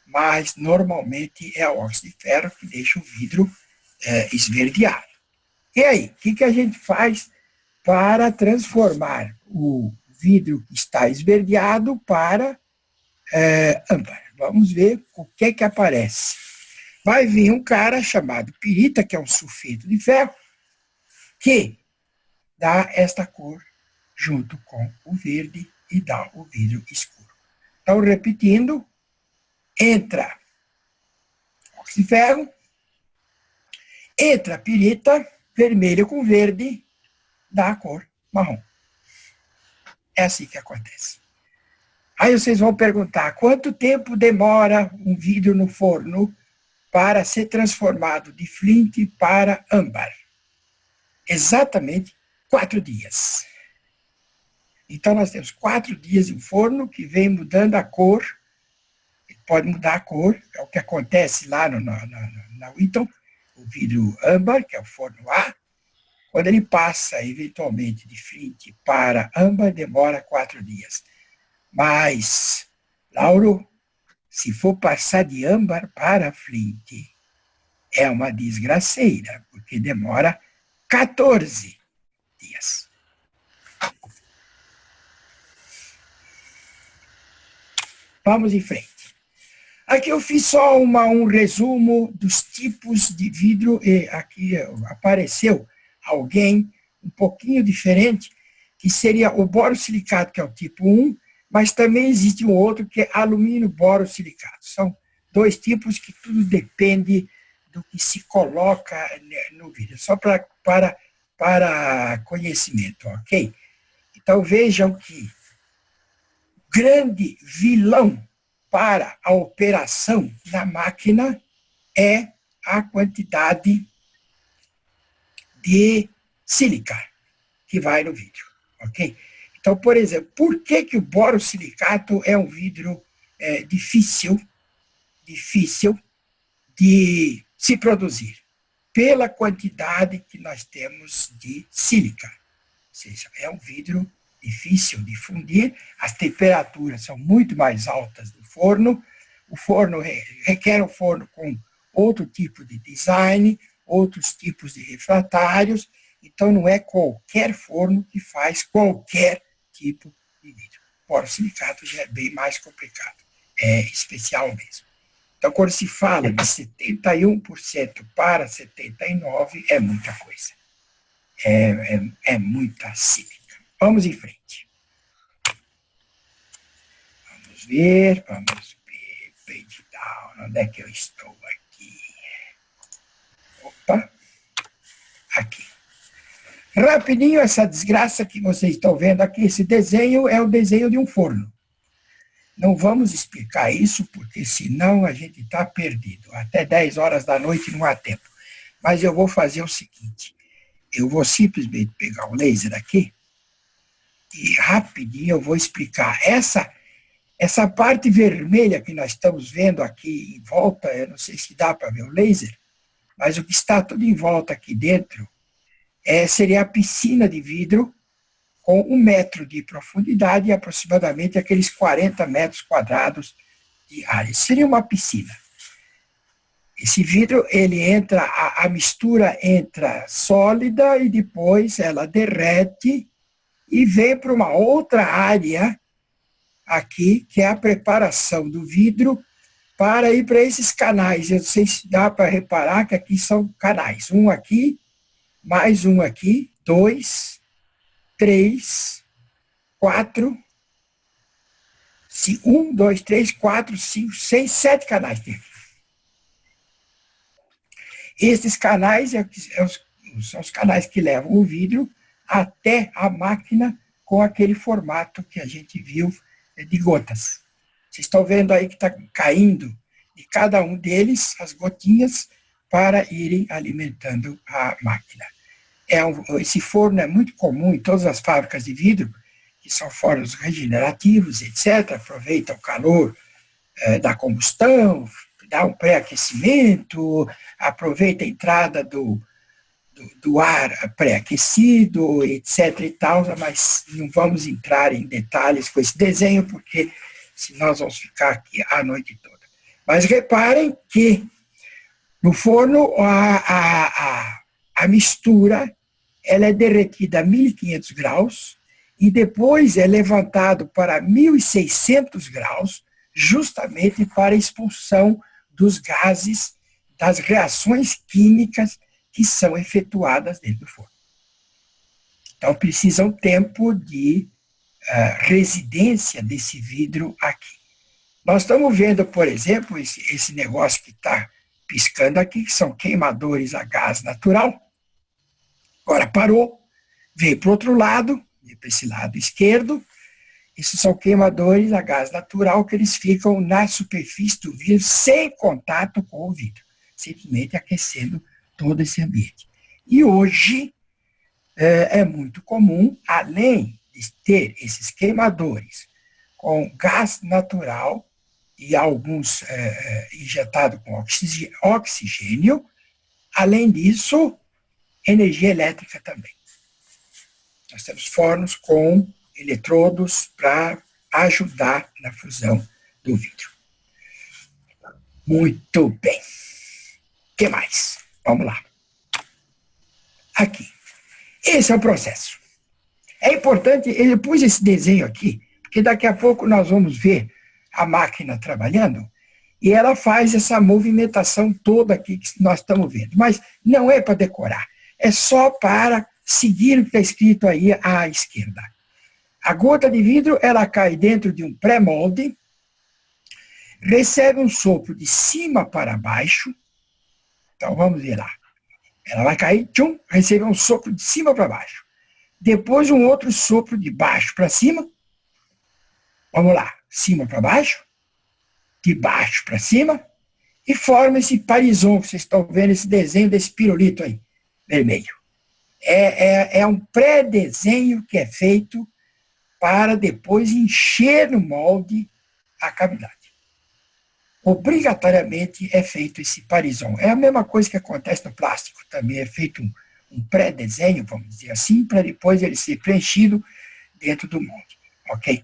Mas, normalmente, é o óxido de ferro que deixa o vidro esverdeado. E aí, o que a gente faz para transformar o vidro que está esverdeado para âmbar? Vamos ver o que aparece. Vai vir um cara chamado pirita, que é um sulfeto de ferro, que dá esta cor junto com o verde e dá o vidro escuro. Então, repetindo, entra óxido de ferro, entra pirita, vermelho com verde, dá a cor marrom. É assim que acontece. Aí vocês vão perguntar, quanto tempo demora um vidro no forno para ser transformado de flint para âmbar? Exatamente 4 dias. Então, nós temos 4 dias em forno que vem mudando a cor. Pode mudar a cor, é o que acontece lá na Wheaton, o vidro âmbar, que é o forno A. Quando ele passa, eventualmente, de flint para âmbar, demora 4 dias. Mas, Lauro, se for passar de âmbar para flint, é uma desgraceira, porque demora 14 dias. Vamos em frente. Aqui eu fiz só um resumo dos tipos de vidro, e aqui apareceu alguém um pouquinho diferente, que seria o borosilicato, que é o tipo 1, mas também existe um outro que é alumínio borosilicato. São 2 tipos que tudo depende do que se coloca no vidro, só para conhecimento, ok? Então vejam que grande vilão para a operação da máquina é a quantidade de sílica que vai no vidro, ok? Então, por exemplo, por que o borosilicato é um vidro difícil de se produzir? Pela quantidade que nós temos de sílica. Ou seja, é um vidro difícil de fundir, as temperaturas são muito mais altas do forno, o forno requer um forno com outro tipo de design, outros tipos de refratários, então não é qualquer forno que faz qualquer tipo de vidro. O borosilicato já é bem mais complicado, é especial mesmo. Então, quando se fala de 71% para 79%, é muita coisa. É muita sílica. Vamos em frente. Vamos ver, page down, onde é que eu estou aqui? Opa, aqui. Rapidinho, essa desgraça que vocês estão vendo aqui, esse desenho é o desenho de um forno. Não vamos explicar isso, porque senão a gente está perdido. Até 10 horas da noite não há tempo. Mas eu vou fazer o seguinte, eu vou simplesmente pegar o laser aqui, e rapidinho eu vou explicar. Essa parte vermelha que nós estamos vendo aqui em volta, eu não sei se dá para ver o laser, mas o que está tudo em volta aqui dentro seria a piscina de vidro com 1 metro de profundidade e aproximadamente aqueles 40 metros quadrados de área. Seria uma piscina. Esse vidro, ele entra, a mistura entra sólida e depois ela derrete e vem para uma outra área aqui, que é a preparação do vidro para ir para esses canais. Eu não sei se dá para reparar que aqui são canais. Um aqui, mais um aqui, 2, 3, 4, 1, 2, 3, 4, 5, 6, 7 canais tem aqui. Esses canais são os canais que levam o vidro até a máquina com aquele formato que a gente viu de gotas. Vocês estão vendo aí que está caindo de cada um deles as gotinhas para irem alimentando a máquina. Esse forno é muito comum em todas as fábricas de vidro, que são fornos regenerativos, etc. Aproveita o calor da combustão, dá um pré-aquecimento, aproveita a entrada do ar pré-aquecido, etc. e tal, mas não vamos entrar em detalhes com esse desenho, porque senão nós vamos ficar aqui a noite toda. Mas reparem que no forno a mistura ela é derretida a 1500 graus e depois é levantado para 1600 graus, justamente para a expulsão dos gases, das reações químicas que são efetuadas dentro do forno. Então, precisa um tempo de residência desse vidro aqui. Nós estamos vendo, por exemplo, esse negócio que está piscando aqui, que são queimadores a gás natural. Agora parou, veio para o outro lado, veio para esse lado esquerdo. Isso são queimadores a gás natural que eles ficam na superfície do vidro sem contato com o vidro, simplesmente aquecendo todo esse ambiente. E hoje é muito comum, além de ter esses queimadores com gás natural e alguns injetados com oxigênio, além disso, energia elétrica também. Nós temos fornos com eletrodos para ajudar na fusão do vidro. Muito bem. O que mais? Vamos lá. Aqui. Esse é o processo. É importante, eu pus esse desenho aqui, porque daqui a pouco nós vamos ver a máquina trabalhando e ela faz essa movimentação toda aqui que nós estamos vendo. Mas não é para decorar, é só para seguir o que está escrito aí à esquerda. A gota de vidro, ela cai dentro de um pré-molde, recebe um sopro de cima para baixo. Então, vamos ver lá. Ela vai cair, tchum, receber um sopro de cima para baixo. Depois, um outro sopro de baixo para cima. Vamos lá, cima para baixo, de baixo para cima, e forma esse parizão que vocês estão vendo, esse desenho desse pirulito aí, vermelho. É um pré-desenho que é feito para depois encher no molde a cavidade. Obrigatoriamente é feito esse parizão. É a mesma coisa que acontece no plástico, também é feito um pré-desenho, vamos dizer assim, para depois ele ser preenchido dentro do molde, ok?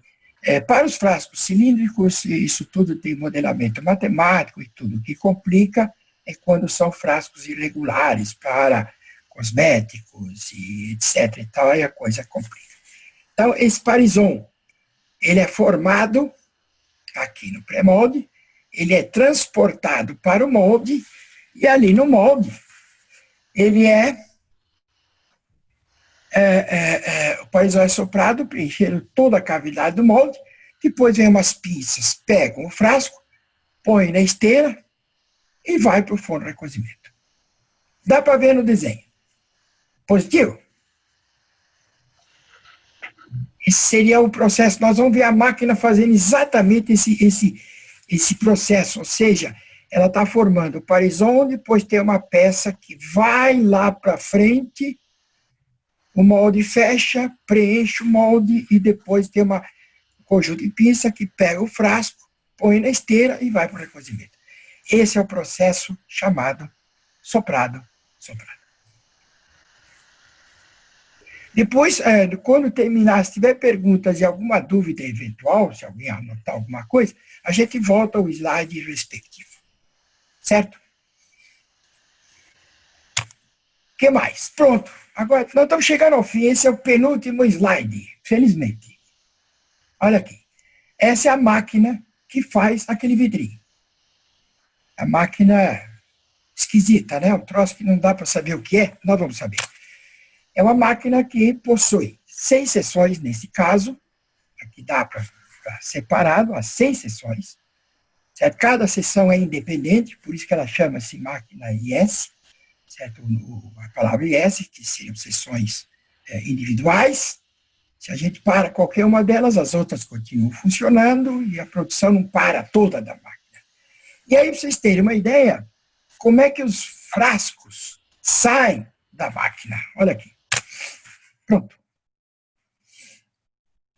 Para os frascos cilíndricos, isso tudo tem modelamento matemático e tudo. O que complica é quando são frascos irregulares para cosméticos e etc. e tal, aí a coisa complica. Então, esse parizão, ele é formado aqui no pré-molde, ele é transportado para o molde, e ali no molde, ele o parizão é soprado, preenchendo toda a cavidade do molde, depois vem umas pinças, pegam o frasco, põem na esteira e vai para o forno de recozimento. Dá para ver no desenho. Positivo? Esse seria o processo. Nós vamos ver a máquina fazendo exatamente esse processo, ou seja, ela está formando o parizão, depois tem uma peça que vai lá para frente, o molde fecha, preenche o molde e depois tem um conjunto de pinça que pega o frasco, põe na esteira e vai para o recozimento. Esse é o processo chamado soprado. Depois, quando terminar, se tiver perguntas e alguma dúvida eventual, se alguém anotar alguma coisa, a gente volta ao slide respectivo. Certo? O que mais? Pronto. Agora, nós estamos chegando ao fim. Esse é o penúltimo slide, felizmente. Olha aqui. Essa é a máquina que faz aquele vidrinho. A máquina esquisita, né? Um troço que não dá para saber o que é, nós vamos saber. É uma máquina que possui 6 seções, nesse caso, aqui dá para separado, as 6 seções, certo? Cada seção é independente, por isso que ela chama-se máquina IS, certo? A palavra IS, que seriam seções individuais. Se a gente para qualquer uma delas, as outras continuam funcionando e a produção não para toda da máquina. E aí, para vocês terem uma ideia, como é que os frascos saem da máquina? Olha aqui. Pronto.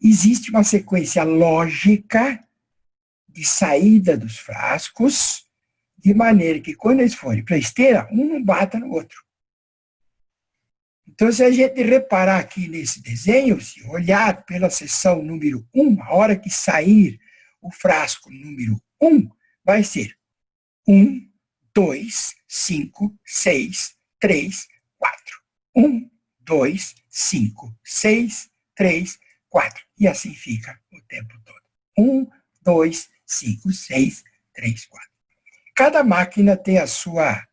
Existe uma sequência lógica de saída dos frascos, de maneira que quando eles forem para a esteira, um não bata no outro. Então, se a gente reparar aqui nesse desenho, se olhar pela seção número 1, a hora que sair o frasco número 1, vai ser 1, 2, 5, 6, 3, 4. 1, 2, 5, 6, 3, 4. E assim fica o tempo todo. 1, 2, 5, 6, 3, 4. Cada máquina tem a sua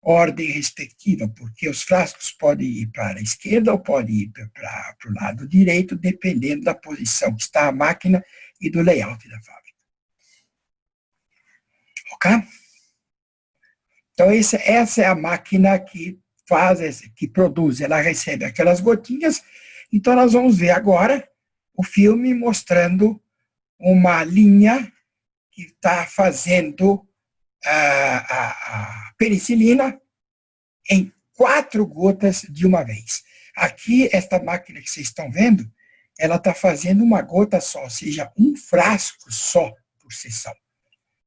ordem respectiva, porque os frascos podem ir para a esquerda ou podem ir para o lado direito, dependendo da posição que está a máquina e do layout da fábrica. Ok? Então, essa é a máquina que que produz, ela recebe aquelas gotinhas. Então, nós vamos ver agora o filme mostrando uma linha que está fazendo a penicilina em 4 gotas de uma vez. Aqui, esta máquina que vocês estão vendo, ela está fazendo uma gota só, ou seja, um frasco só por sessão.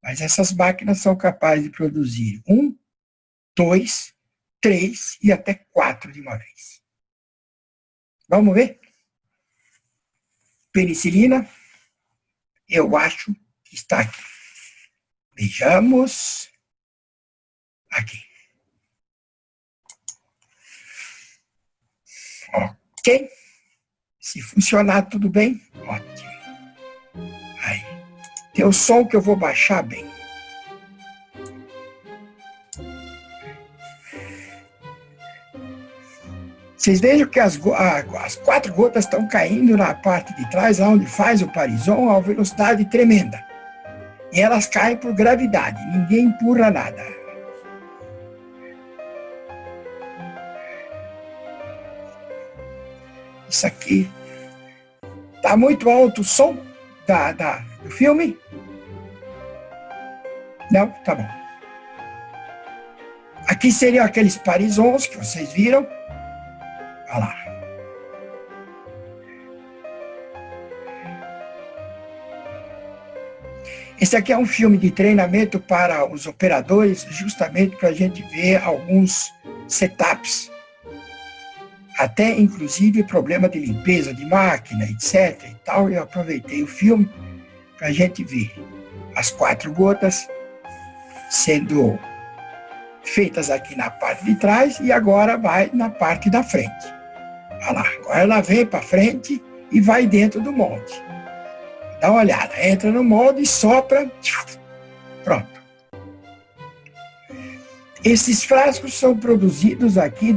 Mas essas máquinas são capazes de produzir 1, 2, 3 e até 4 de uma vez. Vamos ver? Penicilina, eu acho que está aqui. Vejamos. Aqui. Ok. Se funcionar tudo bem, ótimo. Aí. Tem o som que eu vou baixar bem. Vocês vejam que as 4 gotas estão caindo na parte de trás, onde faz o parison, a uma velocidade tremenda. E elas caem por gravidade, ninguém empurra nada. Isso aqui. Está muito alto o som do filme? Não? Tá bom. Aqui seriam aqueles parisons que vocês viram. Olha lá. Esse aqui é um filme de treinamento para os operadores, justamente para a gente ver alguns setups. Até, inclusive, problema de limpeza de máquina, etc. e tal. Eu aproveitei o filme para a gente ver as 4 gotas sendo feitas aqui na parte de trás e agora vai na parte da frente. Olha lá, agora ela vem para frente e vai dentro do molde. Dá uma olhada, entra no molde e sopra, pronto. Esses frascos são produzidos aqui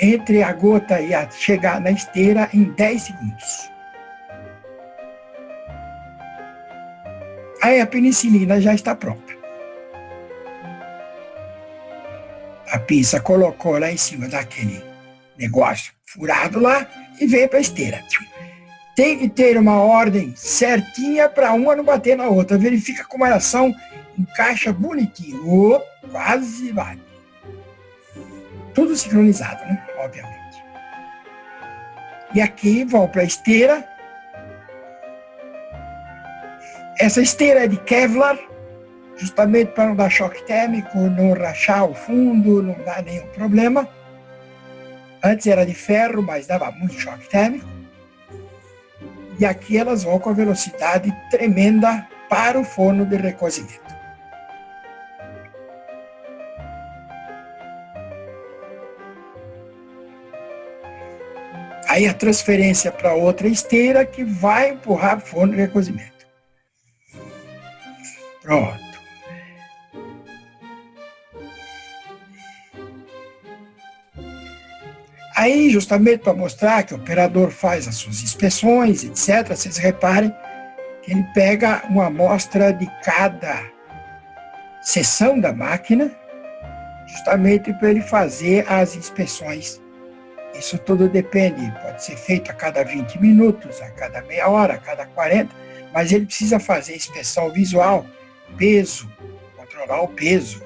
entre a gota e a chegar na esteira em 10 segundos. Aí a penicilina já está pronta. A pinça colocou lá em cima daquele negócio furado lá e veio para a esteira. Tem que ter uma ordem certinha para uma não bater na outra. Verifica como elas são, encaixa bonitinho. Quase vai. Tudo sincronizado, né? Obviamente. E aqui vão para a esteira. Essa esteira é de Kevlar, justamente para não dar choque térmico, não rachar o fundo, não dar nenhum problema. Antes era de ferro, mas dava muito choque térmico. E aqui elas vão com a velocidade tremenda para o forno de recozimento. Aí a transferência para outra esteira que vai empurrar para o forno de recozimento. Pronto. Aí, justamente para mostrar que o operador faz as suas inspeções, etc., vocês reparem que ele pega uma amostra de cada seção da máquina, justamente para ele fazer as inspeções. Isso tudo depende, pode ser feito a cada 20 minutos, a cada meia hora, a cada 40, mas ele precisa fazer inspeção visual, peso, controlar o peso.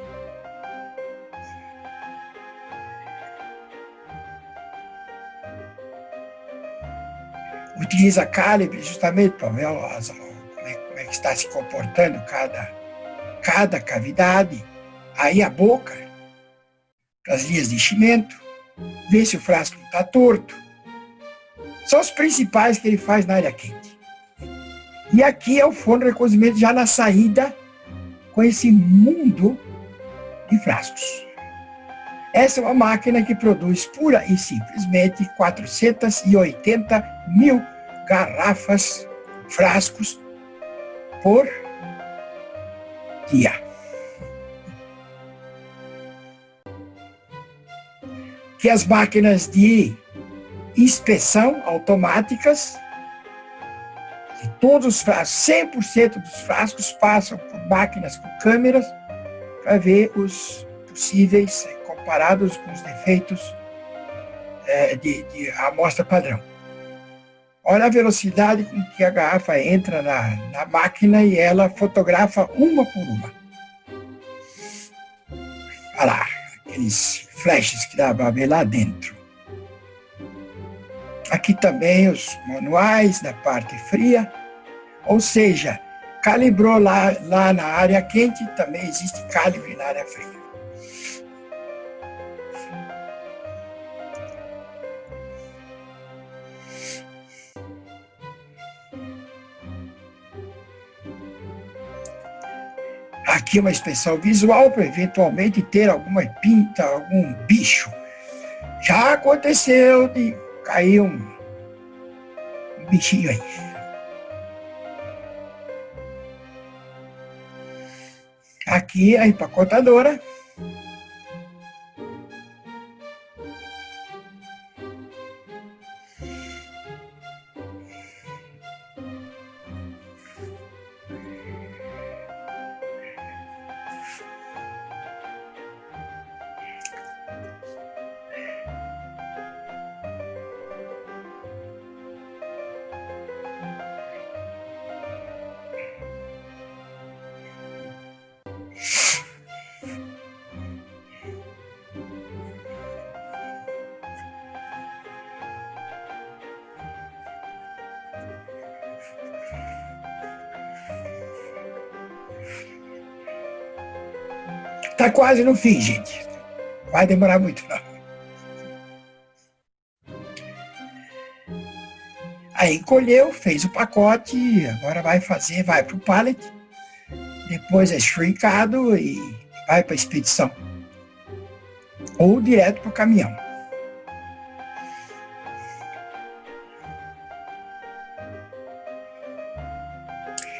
Utiliza calibre justamente para ver como é que está se comportando cada cavidade. Aí a boca, para as linhas de enchimento, ver se o frasco está torto. São os principais que ele faz na área quente. E aqui é o forno de recozimento já na saída, com esse mundo de frascos. Essa é uma máquina que produz pura e simplesmente 480 mil garrafas, frascos, por dia. Que as máquinas de inspeção automáticas, de todos os frascos, 100% dos frascos passam por máquinas com câmeras para ver os possíveis, comparados com os defeitos de amostra padrão. Olha a velocidade com que a garrafa entra na máquina e ela fotografa uma por uma. Olha lá, aqueles flashes que dá para ver lá dentro. Aqui também os manuais da parte fria, ou seja, calibrou lá na área quente, também existe calibre na área fria. Aqui uma inspeção visual para eventualmente ter alguma pinta, algum bicho. Já aconteceu de cair um bichinho aí. Aqui a empacotadora. Está quase no fim, gente. Não vai demorar muito, não. Aí encolheu, fez o pacote, agora vai para o pallet, depois é shrinkado e vai para a expedição. Ou direto para o caminhão.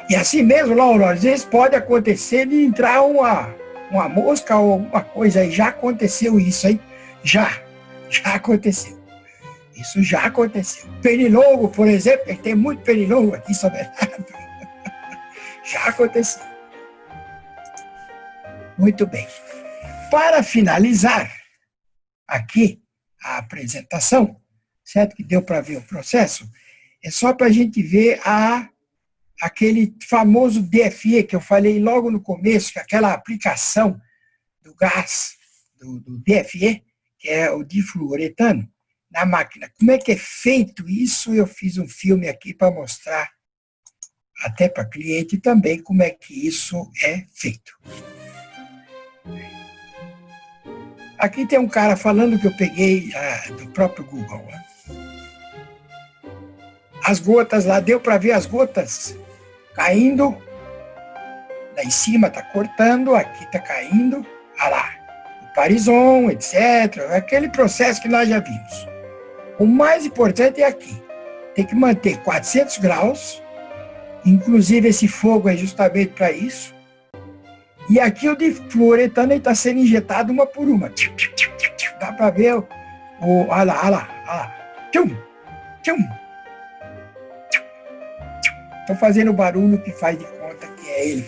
E assim mesmo, Lauro, às vezes pode acontecer de entrar uma mosca ou alguma coisa aí. Já aconteceu isso, hein? Já aconteceu. Isso já aconteceu. Pernilongo, por exemplo, que tem muito pernilongo aqui em São Bernardo. Já aconteceu. Muito bem. Para finalizar aqui a apresentação, certo que deu para ver o processo, é só para a gente ver aquele famoso DFE que eu falei logo no começo, que é aquela aplicação do gás, do DFE, que é o difluoretano, na máquina. Como é que é feito isso? Eu fiz um filme aqui para mostrar, até para cliente também, como é que isso é feito. Aqui tem um cara falando que eu peguei do próprio Google. Né? As gotas lá, deu para ver as gotas caindo. Lá em cima está cortando, aqui está caindo. Olha lá, o parison, etc. Aquele processo que nós já vimos. O mais importante é aqui. Tem que manter 400 graus. Inclusive esse fogo é justamente para isso. E aqui o difluoretano está sendo injetado uma por uma. Dá para ver olha lá. Tchum, tchum. Estou fazendo o barulho que faz de conta que é ele.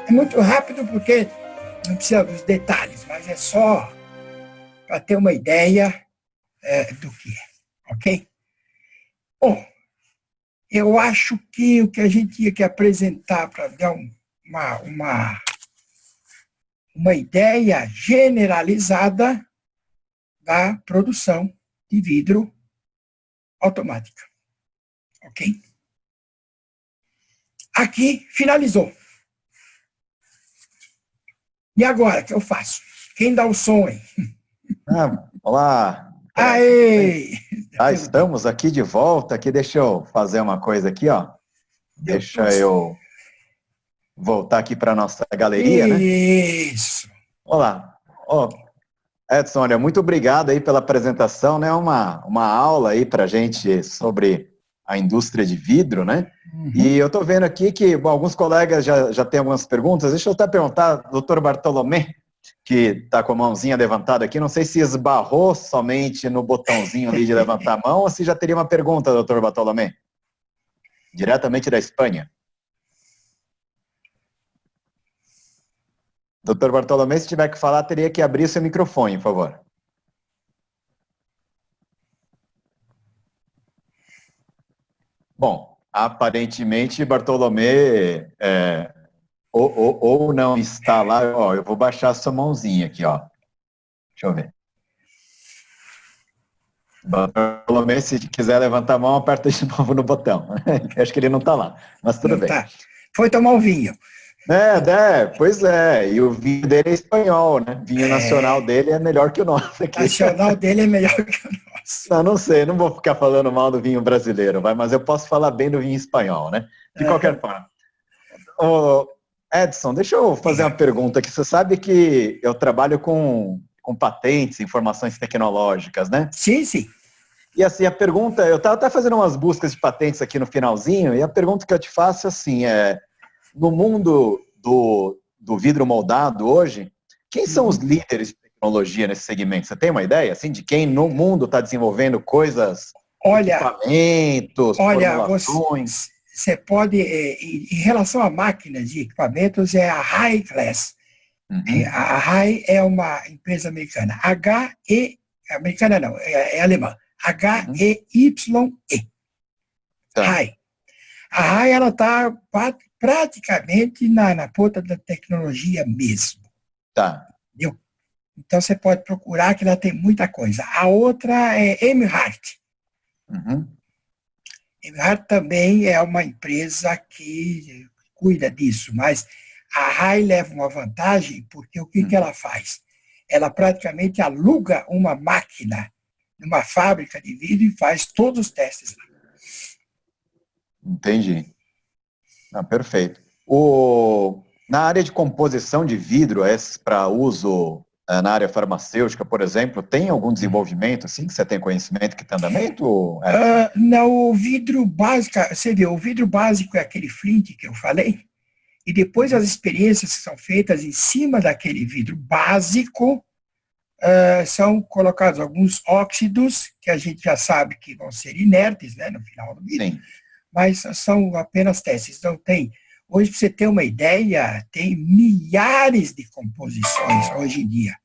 É muito rápido porque não precisa dos detalhes, mas é só para ter uma ideia do que é, ok? Bom, eu acho que o que a gente tinha que apresentar para dar uma ideia generalizada da produção de vidro automática, ok? Aqui, finalizou. E agora, o que eu faço? Quem dá o som aí? Olá. Aê! Estamos aqui de volta. Aqui, deixa eu fazer uma coisa aqui, ó. Deixa eu voltar aqui para a nossa galeria, né? Isso. Olá. Edson, olha, muito obrigado aí pela apresentação, né? Uma aula aí para a gente sobre a indústria de vidro, né? Uhum. E eu estou vendo aqui que alguns colegas já têm algumas perguntas. Deixa eu até perguntar, doutor Bartolomé, que está com a mãozinha levantada aqui, não sei se esbarrou somente no botãozinho ali de levantar a mão ou se já teria uma pergunta, doutor Bartolomé, diretamente da Espanha. Doutor Bartolomé, se tiver que falar, teria que abrir seu microfone, por favor. Bom, aparentemente, Bartolomé ou não está lá. Ó, eu vou baixar a sua mãozinha aqui, ó. Deixa eu ver. Bartolomé, se quiser levantar a mão, aperta de novo no botão. Acho que ele não está lá, mas tudo bem. Tá. Foi tomar um vinho. Pois é. E o vinho dele é espanhol, né? Vinho nacional dele é melhor que o nosso aqui. O nacional dele é melhor que o nosso. Não sei, não vou ficar falando mal do vinho brasileiro, mas eu posso falar bem do vinho espanhol, né? De qualquer forma. Edson, deixa eu fazer uma pergunta aqui. Você sabe que eu trabalho com patentes, informações tecnológicas, né? Sim, sim. E assim, a pergunta, eu estava até fazendo umas buscas de patentes aqui no finalzinho, e a pergunta que eu te faço assim no mundo do vidro moldado hoje, quem são os líderes de tecnologia nesse segmento? Você tem uma ideia, assim, de quem no mundo está desenvolvendo coisas, equipamentos, formulações? Você pode, em relação a máquinas e equipamentos, é a High Class. Uhum. A High é uma empresa americana. Americana não, é alemã. H-E-Y-E. Tá. High. A High, ela está praticamente na ponta da tecnologia mesmo. Tá. Entendeu? Então, você pode procurar que ela tem muita coisa. A outra é Emhart. Uhum. Emhart também é uma empresa que cuida disso, mas a Rai leva uma vantagem porque o que ela faz? Ela praticamente aluga uma máquina numa fábrica de vidro e faz todos os testes lá. Entendi. Perfeito. Na área de composição de vidro, para uso na área farmacêutica, por exemplo, tem algum desenvolvimento assim que você tem conhecimento que está em andamento? Não, o vidro básico, você vê, o vidro básico é aquele flint que eu falei, e depois as experiências que são feitas em cima daquele vidro básico, são colocados alguns óxidos, que a gente já sabe que vão ser inertes, né, no final do vidro. Sim. Mas são apenas testes. Então, hoje, para você ter uma ideia, tem milhares de composições hoje em dia.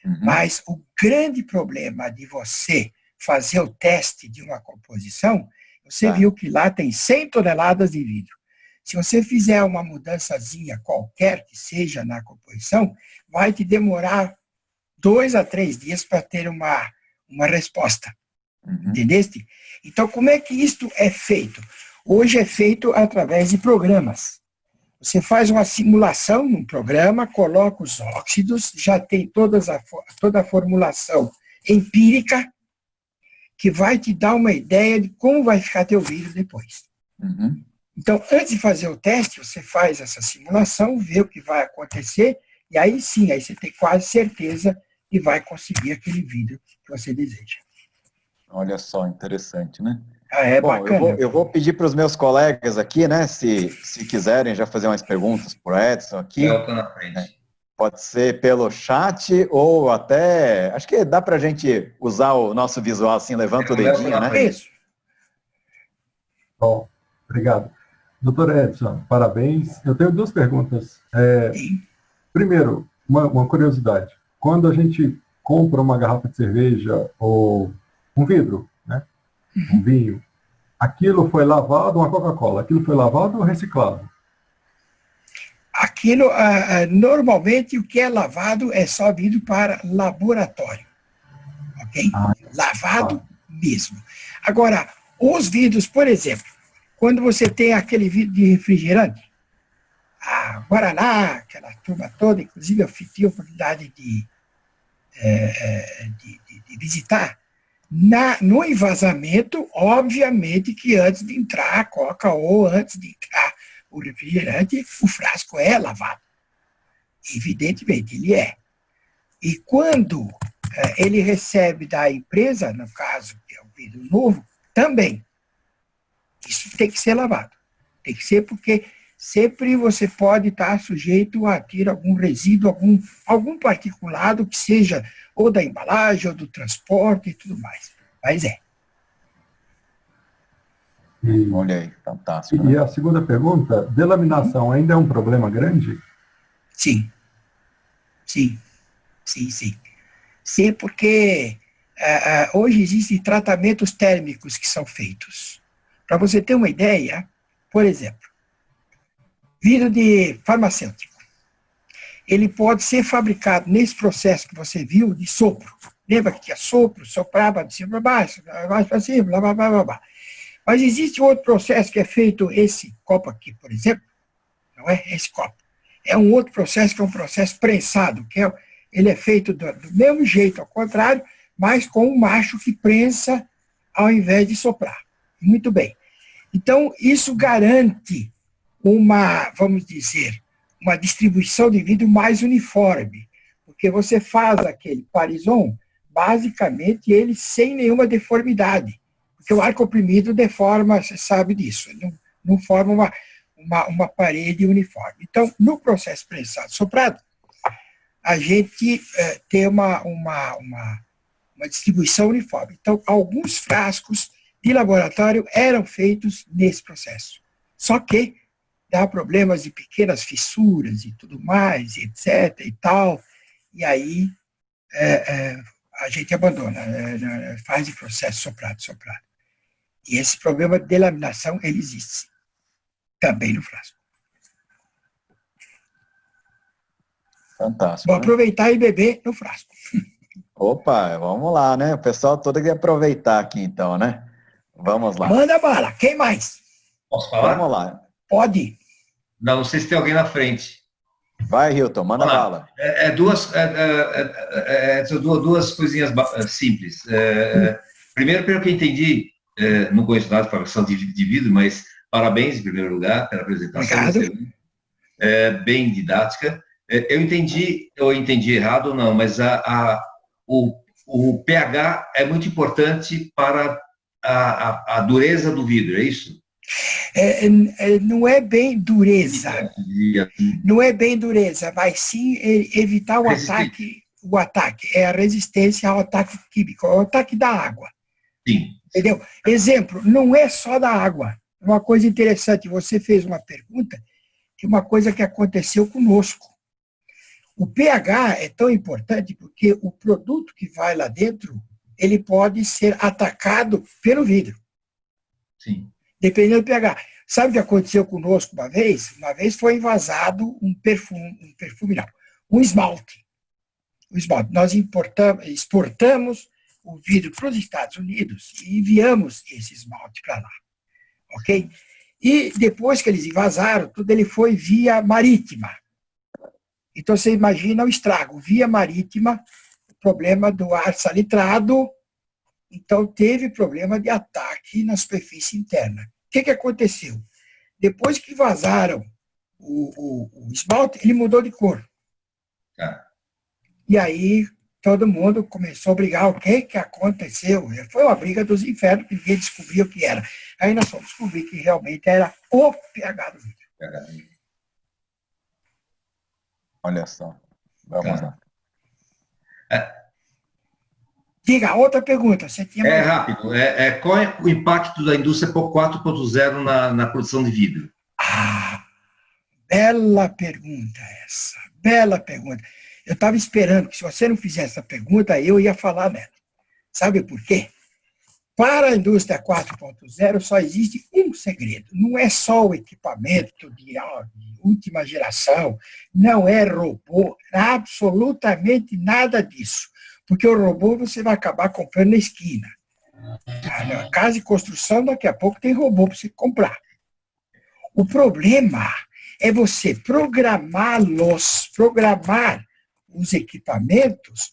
Uhum. Mas o grande problema de você fazer o teste de uma composição, você viu que lá tem 100 toneladas de vidro. Se você fizer uma mudançazinha qualquer que seja na composição, vai te demorar 2 a 3 dias para ter uma resposta. Uhum. Entendeste? Então, como é que isto é feito? Hoje é feito através de programas. Você faz uma simulação num programa, coloca os óxidos, já tem toda a formulação empírica, que vai te dar uma ideia de como vai ficar teu vidro depois. Uhum. Então, antes de fazer o teste, você faz essa simulação, vê o que vai acontecer, e aí sim, aí você tem quase certeza que vai conseguir aquele vidro que você deseja. Olha só, interessante, né? É bacana. Eu vou pedir para os meus colegas aqui, né, se quiserem já fazer umas perguntas para o Edson aqui. Eu estou na frente. Pode ser pelo chat ou até... Acho que dá para a gente usar o nosso visual assim, levanta o dedinho, né? Isso. Bom, obrigado. Doutor Edson, parabéns. Eu tenho 2 perguntas. Primeiro, uma curiosidade. Quando a gente compra uma garrafa de cerveja ou um vidro, né? Um vinho, aquilo foi lavado, uma Coca-Cola, aquilo foi lavado ou reciclado? Aquilo, normalmente, o que é lavado é só vidro para laboratório. Ok? Lavado mesmo. Agora, os vidros, por exemplo, quando você tem aquele vidro de refrigerante, a Guaraná, aquela turma toda, inclusive eu tive a oportunidade de de visitar. No envasamento, obviamente que antes de entrar a coca ou antes de entrar o refrigerante, o frasco é lavado. Evidentemente, ele é. E quando ele recebe da empresa, no caso, que é o vidro novo, também. Isso tem que ser lavado. Tem que ser porque sempre você pode estar sujeito a ter algum resíduo, algum particulado que seja ou da embalagem, ou do transporte e tudo mais. Mas é. Olha aí, fantástico. E a segunda pergunta, delaminação ainda é um problema grande? Sim. Sim. Sim, sim. Sim, porque hoje existem tratamentos térmicos que são feitos. Para você ter uma ideia, por exemplo, vidro de farmacêutico. Ele pode ser fabricado nesse processo que você viu de sopro. Lembra que tinha sopro, soprava de cima para baixo, baixo para cima, blá, blá, blá, blá, blá. Mas existe outro processo que é feito, esse copo aqui, por exemplo, não é esse copo. É um outro processo que é um processo prensado, ele é feito do mesmo jeito, ao contrário, mas com um macho que prensa ao invés de soprar. Muito bem. Então, isso garante vamos dizer, uma distribuição de vidro mais uniforme, porque você faz aquele parison, basicamente, ele sem nenhuma deformidade, porque o ar comprimido deforma, você sabe disso, não forma uma parede uniforme. Então, no processo prensado soprado, a gente tem uma distribuição uniforme. Então, alguns frascos de laboratório eram feitos nesse processo. Só que dá problemas de pequenas fissuras e tudo mais, etc. e tal, e aí a gente abandona, faz o processo soprado. E esse problema de delaminação, ele existe também no frasco. Fantástico. Vou aproveitar e beber no frasco. Opa, vamos lá, né? O pessoal todo quer aproveitar aqui, então, né? Vamos lá. Manda bala. Quem mais? Posso falar? Vamos lá. Pode. Não sei se tem alguém na frente. Vai, Hilton, manda bala. São duas coisinhas simples. Primeiro, pelo que eu entendi, não conheço nada de fabricação de vidro, mas parabéns, em primeiro lugar, pela apresentação. Obrigado. Bem didática. Eu entendi errado ou não, mas o pH é muito importante para a dureza do vidro, é isso? Não é bem dureza. Não é bem dureza, vai sim evitar o ataque. É a resistência ao ataque químico, ao ataque da água. Sim. Entendeu? Exemplo, não é só da água. Uma coisa interessante, você fez uma pergunta, que uma coisa que aconteceu conosco. O pH é tão importante porque o produto que vai lá dentro, ele pode ser atacado pelo vidro. Sim. Dependendo do pH. Sabe o que aconteceu conosco uma vez? Uma vez foi envasado um esmalte. Nós exportamos o vidro para os Estados Unidos e enviamos esse esmalte para lá. Ok? E depois que eles envasaram, tudo ele foi via marítima. Então, você imagina o estrago. Via marítima, o problema do ar salitrado, então teve problema de ataque na superfície interna. O que aconteceu? Depois que vazaram o esmalte, ele mudou de cor. E aí, todo mundo começou a brigar. O que aconteceu? Foi uma briga dos infernos, ninguém descobriu o que era. Aí nós fomos descobrir que realmente era o pH do vidro. Olha só. Vamos lá. Diga, outra pergunta. Você tinha Rápido. Qual é o impacto da indústria 4.0 na produção de vidro? Bela pergunta essa. Bela pergunta. Eu estava esperando que se você não fizesse essa pergunta, eu ia falar nela. Sabe por quê? Para a indústria 4.0 só existe um segredo. Não é só o equipamento de última geração, não é robô, absolutamente nada disso. Porque o robô você vai acabar comprando na esquina. Na casa de construção, daqui a pouco tem robô para você comprar. O problema é você programar os equipamentos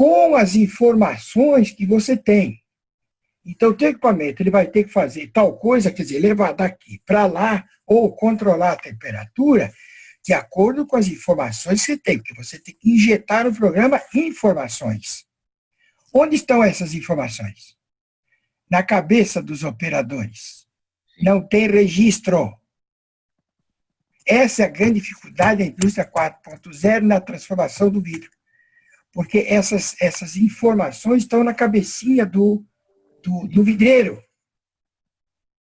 com as informações que você tem. Então, o teu equipamento ele vai ter que fazer tal coisa, quer dizer, levar daqui para lá, ou controlar a temperatura, de acordo com as informações que você tem, porque você tem que injetar no programa informações. Onde estão essas informações? Na cabeça dos operadores. Não tem registro. Essa é a grande dificuldade da indústria 4.0 na transformação do vidro. Porque essas informações estão na cabecinha do vidreiro.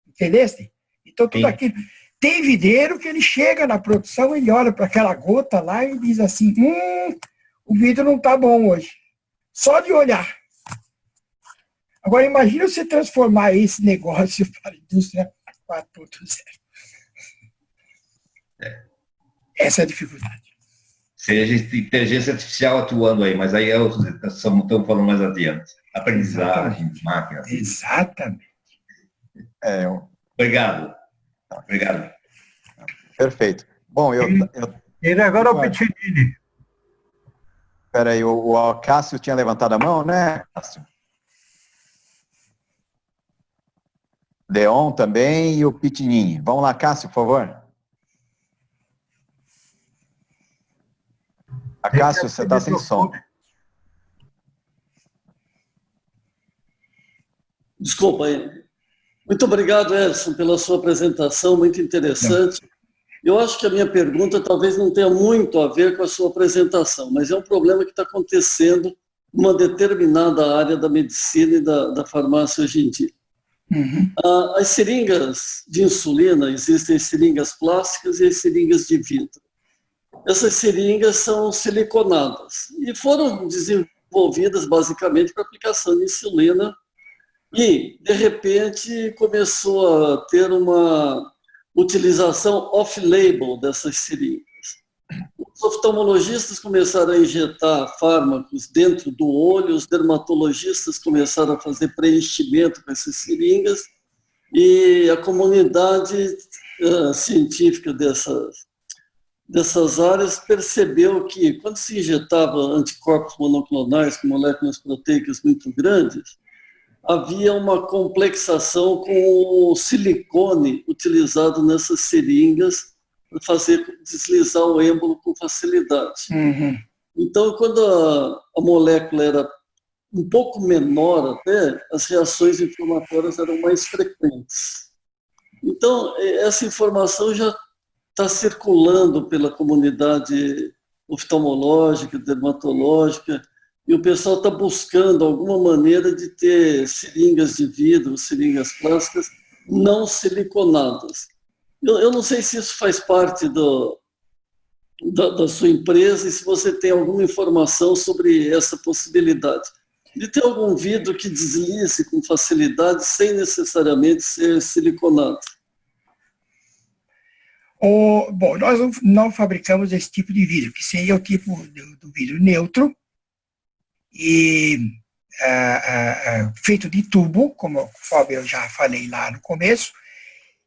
Entendeste? Então, tudo aquilo. Tem vidreiro que ele chega na produção, ele olha para aquela gota lá e diz assim, o vidro não está bom hoje. Só de olhar. Agora, imagina você transformar esse negócio para a indústria 4.0. Essa é a dificuldade. Seja inteligência artificial atuando aí, mas aí estamos falando mais adiante. Aprendizagem, máquinas. Exatamente. Obrigado. Perfeito. Bom, Ele agora é o Pitinini. Espera aí, o Cássio tinha levantado a mão, né, Cássio? Leon também e o Pitinini. Vamos lá, Cássio, por favor. Cássio, você está sem som. Desculpa aí. Muito obrigado, Edson, pela sua apresentação, muito interessante. Eu acho que a minha pergunta talvez não tenha muito a ver com a sua apresentação, mas é um problema que está acontecendo numa determinada área da medicina e da farmácia hoje em dia. Uhum. As seringas de insulina, existem seringas plásticas e as seringas de vidro. Essas seringas são siliconadas e foram desenvolvidas basicamente para aplicação de insulina e, de repente, começou a ter uma utilização off-label dessas seringas. Os oftalmologistas começaram a injetar fármacos dentro do olho, os dermatologistas começaram a fazer preenchimento com essas seringas e a comunidade científica dessas áreas percebeu que, quando se injetava anticorpos monoclonais com moléculas proteicas muito grandes, havia uma complexação com o silicone utilizado nessas seringas para fazer deslizar o êmbolo com facilidade. Uhum. Então, quando a molécula era um pouco menor até, as reações inflamatórias eram mais frequentes. Então, essa informação já está circulando pela comunidade oftalmológica, dermatológica, e o pessoal está buscando alguma maneira de ter seringas de vidro, seringas plásticas não siliconadas. Eu não sei se isso faz parte da sua empresa e se você tem alguma informação sobre essa possibilidade de ter algum vidro que deslize com facilidade sem necessariamente ser siliconado. Bom, nós não fabricamos esse tipo de vidro, que seria o tipo do vidro neutro, e feito de tubo, como eu já falei lá no começo,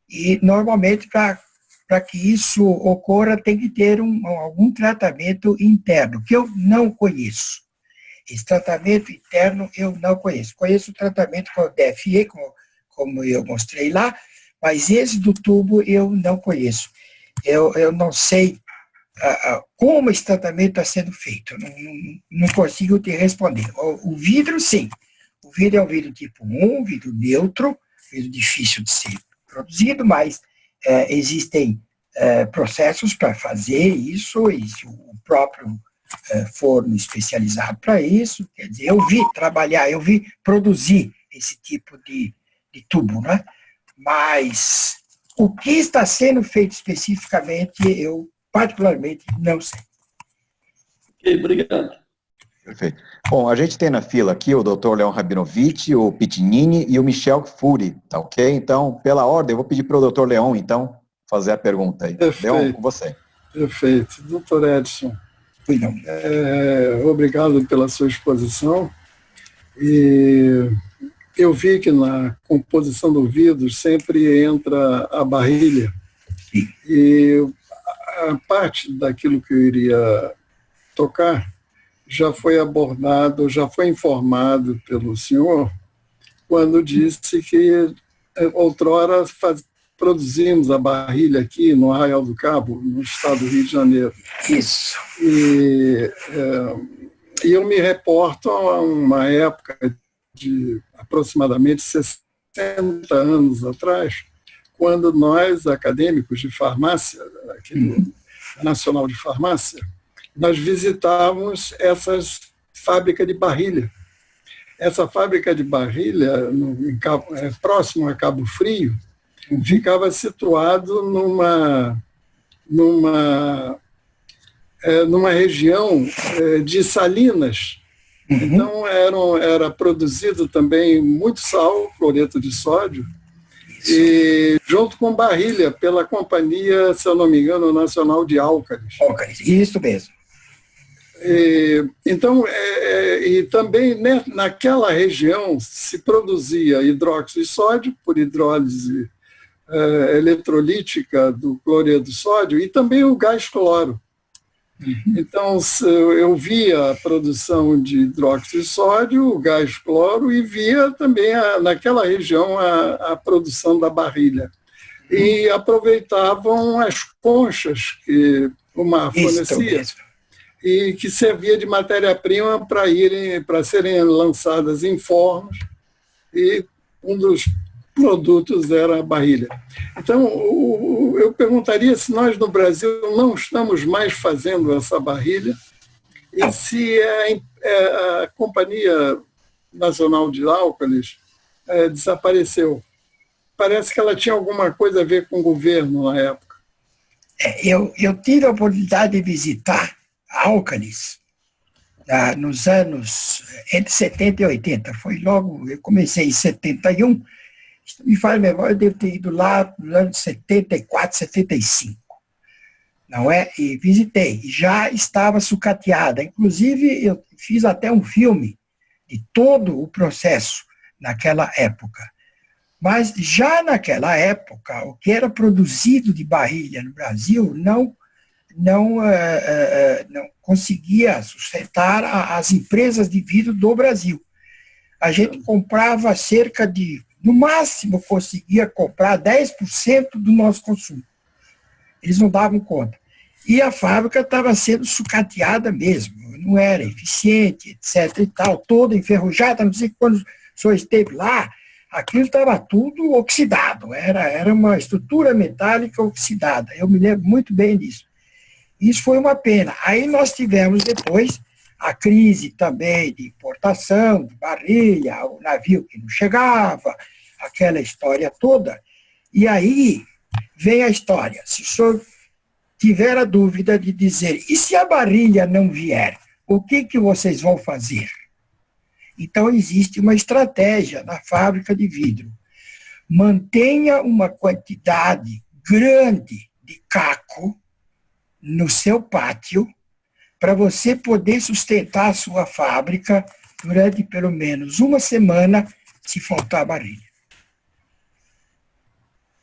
e normalmente para que isso ocorra tem que ter algum tratamento interno, que eu não conheço. Esse tratamento interno eu não conheço. Conheço o tratamento com o DFE, como eu mostrei lá, mas esse do tubo eu não conheço. Eu não sei como esse tratamento está sendo feito. Não consigo te responder. O vidro, sim. O vidro é um vidro tipo 1, vidro neutro, vidro difícil de ser produzido, mas existem processos para fazer isso, e o próprio forno especializado para isso. Quer dizer, eu vi produzir esse tipo de tubo, né? Mas o que está sendo feito especificamente, eu particularmente não sei. Ok, obrigado. Perfeito. Bom, a gente tem na fila aqui o Dr. Leon Rabinovich, o Pitinini e o Michel Furi, tá ok? Então, pela ordem, eu vou pedir para o Dr. Leon, então, fazer a pergunta aí. Perfeito. Leon, com você. Perfeito. Dr. Edson, obrigado pela sua exposição. E eu vi que na composição do vidro sempre entra a barrilha. E a parte daquilo que eu iria tocar já foi abordado, já foi informado pelo senhor, quando disse que outrora produzimos a barrilha aqui no Arraial do Cabo, no estado do Rio de Janeiro. Isso. E eu me reporto a uma época de aproximadamente 60 anos atrás, quando nós, acadêmicos de farmácia, aqui no Nacional de Farmácia, nós visitávamos essas fábricas de barrilha. Essa fábrica de barrilha, próximo a Cabo Frio, ficava situado numa região de salinas. Então, era produzido também muito sal, cloreto de sódio, e junto com barrilha, pela companhia, se eu não me engano, Nacional de Álcalis. Isso mesmo. Então, e também naquela região se produzia hidróxido de sódio por hidrólise eletrolítica do cloreto de sódio e também o gás cloro. Então, eu via a produção de hidróxido de sódio, o gás cloro, e via também, naquela região, a produção da barrilha. E aproveitavam as conchas que o mar fornecia e que servia de matéria-prima para serem lançadas em fornos, e um dos produtos era a barrilha. Então, eu perguntaria se nós no Brasil não estamos mais fazendo essa barrilha e se a Companhia Nacional de Álcalis desapareceu. Parece que ela tinha alguma coisa a ver com o governo na época. Eu tive a oportunidade de visitar a Álcalis nos anos entre 70 e 80. Foi logo, eu comecei em 71, me faz memória, eu devo ter ido lá nos anos 74, 75, não é? E visitei, já estava sucateada. Inclusive, eu fiz até um filme de todo o processo naquela época. Mas já naquela época, o que era produzido de barrilha no Brasil não conseguia sustentar as empresas de vidro do Brasil. A gente comprava cerca de, no máximo, conseguia comprar 10% do nosso consumo. Eles não davam conta. E a fábrica estava sendo sucateada mesmo, não era eficiente, etc. e tal, toda enferrujada. Não sei quando o senhor esteve lá, aquilo estava tudo oxidado, era uma estrutura metálica oxidada. Eu me lembro muito bem disso. Isso foi uma pena. Aí nós tivemos depois a crise também de importação, de barrilha, o navio que não chegava, aquela história toda. E aí vem a história. Se o senhor tiver a dúvida de dizer, e se a barrilha não vier, o que vocês vão fazer? Então, existe uma estratégia na fábrica de vidro. Mantenha uma quantidade grande de caco no seu pátio para você poder sustentar a sua fábrica durante pelo menos uma semana, se faltar barrilha.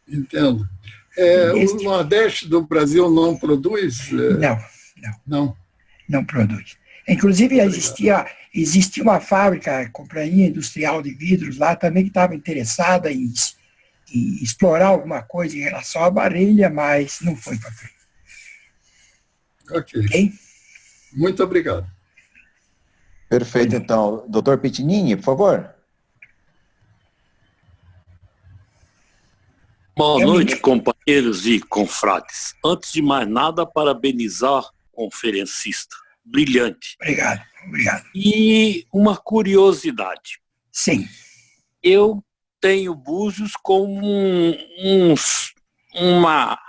Entendo. O Nordeste do Brasil não produz? Não produz. Inclusive, existia uma fábrica, a Companhia Industrial de Vidros lá também, que estava interessada em explorar alguma coisa em relação à barrilha, mas não foi para frente. Ok. Muito obrigado. Perfeito, então. Doutor Pitinini, por favor. Boa noite, companheiros e confrades. Antes de mais nada, parabenizar o conferencista. Brilhante. Obrigado. E uma curiosidade. Sim. Eu tenho Búzios como uma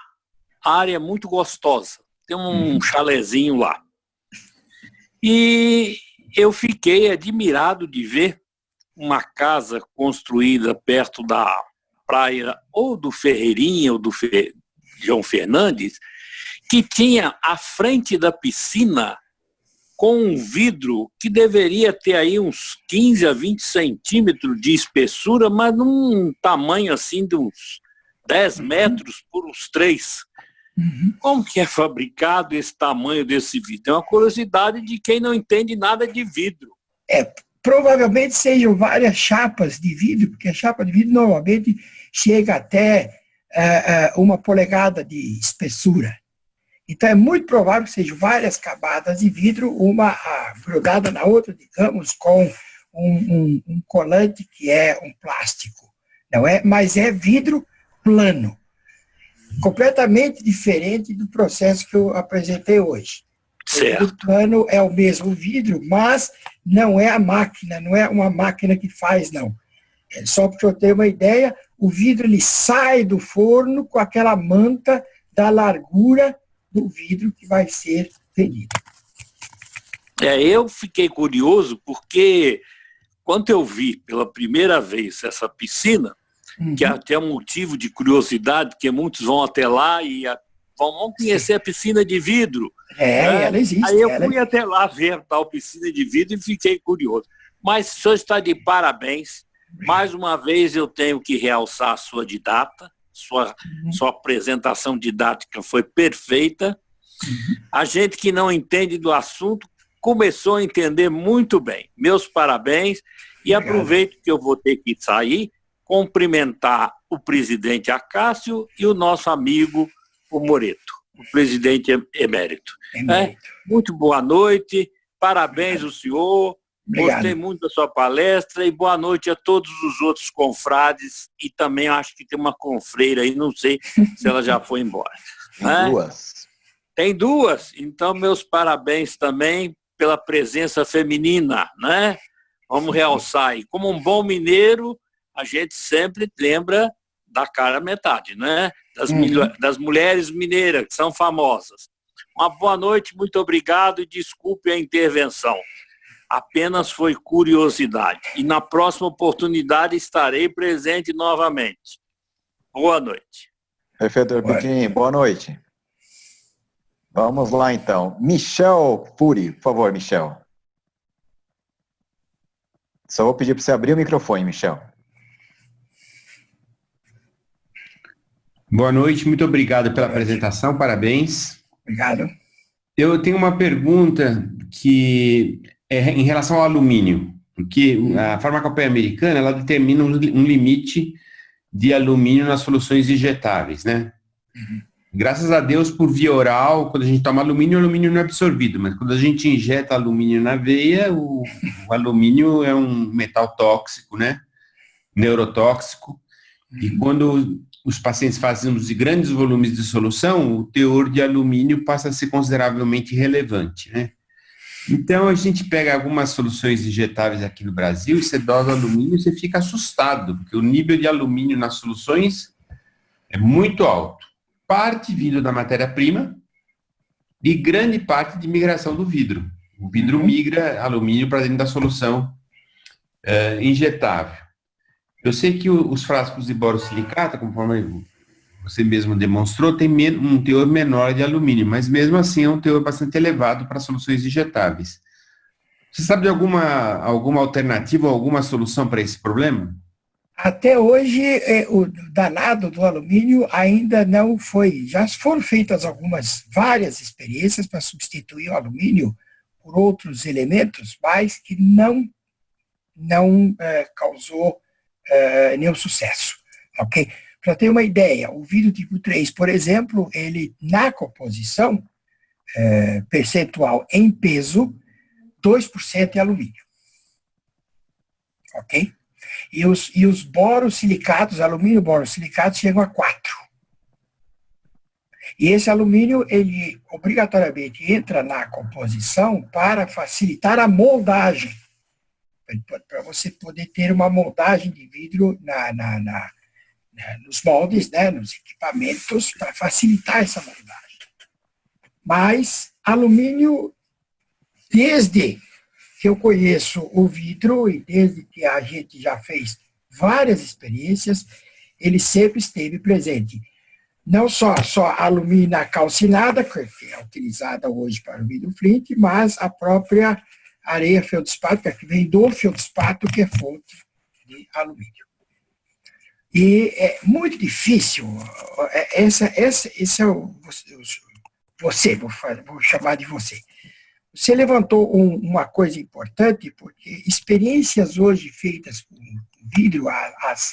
área muito gostosa. Tem um chalezinho lá. E eu fiquei admirado de ver uma casa construída perto da praia ou do Ferreirinha ou do João Fernandes, que tinha à frente da piscina com um vidro que deveria ter aí uns 15 a 20 centímetros de espessura, mas num tamanho assim de uns 10 metros por uns 3. Como que é fabricado esse tamanho desse vidro? É uma curiosidade de quem não entende nada de vidro. Provavelmente sejam várias chapas de vidro, porque a chapa de vidro normalmente chega até 1 polegada de espessura. Então, é muito provável que sejam várias camadas de vidro, uma grudada na outra, digamos, com um colante que é um plástico. Não é? Mas é vidro plano. Completamente diferente do processo que eu apresentei hoje. Certo. O vidro plano é o mesmo vidro, mas não é a máquina, não é uma máquina que faz, não. Só para eu ter uma ideia, o vidro ele sai do forno com aquela manta da largura do vidro que vai ser vendido. Eu fiquei curioso porque quando eu vi pela primeira vez essa piscina, que é até um motivo de curiosidade, porque muitos vão até lá e vão conhecer a piscina de vidro. Ela existe. Aí eu fui até lá ver a tal piscina de vidro e fiquei curioso. Mas o senhor está de parabéns. Mais uma vez eu tenho que realçar a sua didata, sua apresentação didática foi perfeita. A gente que não entende do assunto começou a entender muito bem. Meus parabéns. E aproveito que eu vou ter que sair, cumprimentar o presidente Acácio e o nosso amigo, o Moreto, o presidente emérito. Muito boa noite, parabéns ao senhor, gostei muito da sua palestra e boa noite a todos os outros confrades e também acho que tem uma confreira aí, não sei se ela já foi embora. Tem duas. Tem duas, então meus parabéns também pela presença feminina, né? Vamos realçar aí. Como um bom mineiro, a gente sempre lembra da cara metade, né? Das mulheres mineiras, que são famosas. Uma boa noite, muito obrigado e desculpe a intervenção. Apenas foi curiosidade. E na próxima oportunidade estarei presente novamente. Boa noite. Perfeito, Biquim, boa noite. Vamos lá, então. Michel Puri, por favor, Michel. Só vou pedir para você abrir o microfone, Michel. Boa noite, muito obrigado pela apresentação, parabéns. Obrigado. Eu tenho uma pergunta que é em relação ao alumínio, porque a farmacopeia americana, ela determina um limite de alumínio nas soluções injetáveis, né? Graças a Deus, por via oral, quando a gente toma alumínio, o alumínio não é absorvido, mas quando a gente injeta alumínio na veia, o alumínio é um metal tóxico, né? Neurotóxico, e quando os pacientes fazem uso de grandes volumes de solução, o teor de alumínio passa a ser consideravelmente relevante, né? Então, a gente pega algumas soluções injetáveis aqui no Brasil, e você dosa alumínio e você fica assustado, porque o nível de alumínio nas soluções é muito alto. Parte vindo da matéria-prima e grande parte de migração do vidro. O vidro migra alumínio para dentro da solução injetável. Eu sei que os frascos de borosilicata, conforme você mesmo demonstrou, tem um teor menor de alumínio, mas mesmo assim é um teor bastante elevado para soluções injetáveis. Você sabe de alguma alternativa ou alguma solução para esse problema? Até hoje, o danado do alumínio ainda não foi. Já foram feitas várias experiências para substituir o alumínio por outros elementos, mas que não causou nenhum sucesso. Ok? Para ter uma ideia, o vidro tipo 3, por exemplo, ele na composição percentual em peso, 2% é alumínio. Ok? E os borosilicatos, alumínio borosilicatos, chegam a 4. E esse alumínio, ele obrigatoriamente entra na composição para facilitar a moldagem, para você poder ter uma moldagem de vidro nos moldes, né, nos equipamentos, para facilitar essa moldagem. Mas alumínio, desde que eu conheço o vidro e desde que a gente já fez várias experiências, ele sempre esteve presente. Não só a alumina calcinada, que é utilizada hoje para o vidro flint, mas a própria areia feldspática, que vem do feldspato, que é fonte de alumínio. E é muito difícil, esse é você, vou chamar de você. Você levantou uma coisa importante, porque experiências hoje feitas com vidro, as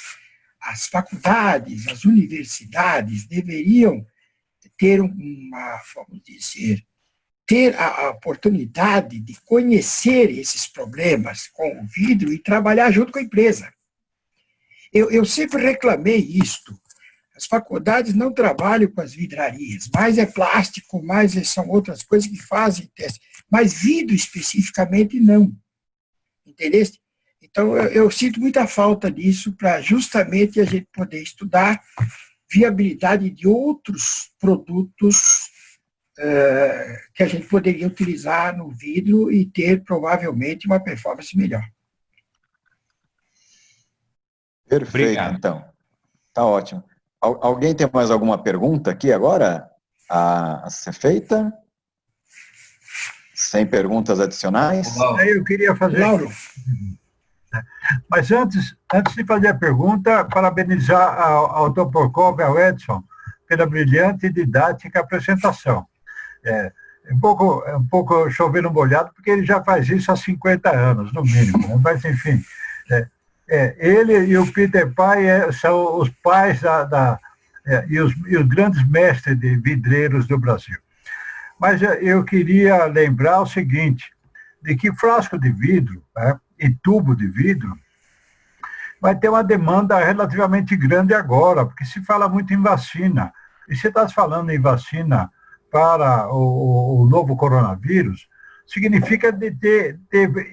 faculdades, as universidades deveriam ter vamos dizer, ter a oportunidade de conhecer esses problemas com o vidro e trabalhar junto com a empresa. Eu sempre reclamei isto. As faculdades não trabalham com as vidrarias, mais é plástico, mais são outras coisas que fazem teste, mas vidro especificamente não. Entendeste? Então, eu sinto muita falta disso para justamente a gente poder estudar viabilidade de outros produtos que a gente poderia utilizar no vidro e ter provavelmente uma performance melhor. Perfeito, obrigado. Então. Tá ótimo. Alguém tem mais alguma pergunta aqui agora a ser feita? Sem perguntas adicionais? Eu queria fazer... Lauro. Mas antes de fazer a pergunta, parabenizar ao Dr. Porkov e ao Edson pela brilhante e didática apresentação. Um pouco chovendo molhado, porque ele já faz isso há 50 anos, no mínimo. Mas, enfim, ele e o Peter Pai são os pais e os grandes mestres de vidreiros do Brasil. Mas eu queria lembrar o seguinte, de que frasco de vidro e tubo de vidro vai ter uma demanda relativamente grande agora, porque se fala muito em vacina. E se está falando em vacina para o novo coronavírus, significa de ter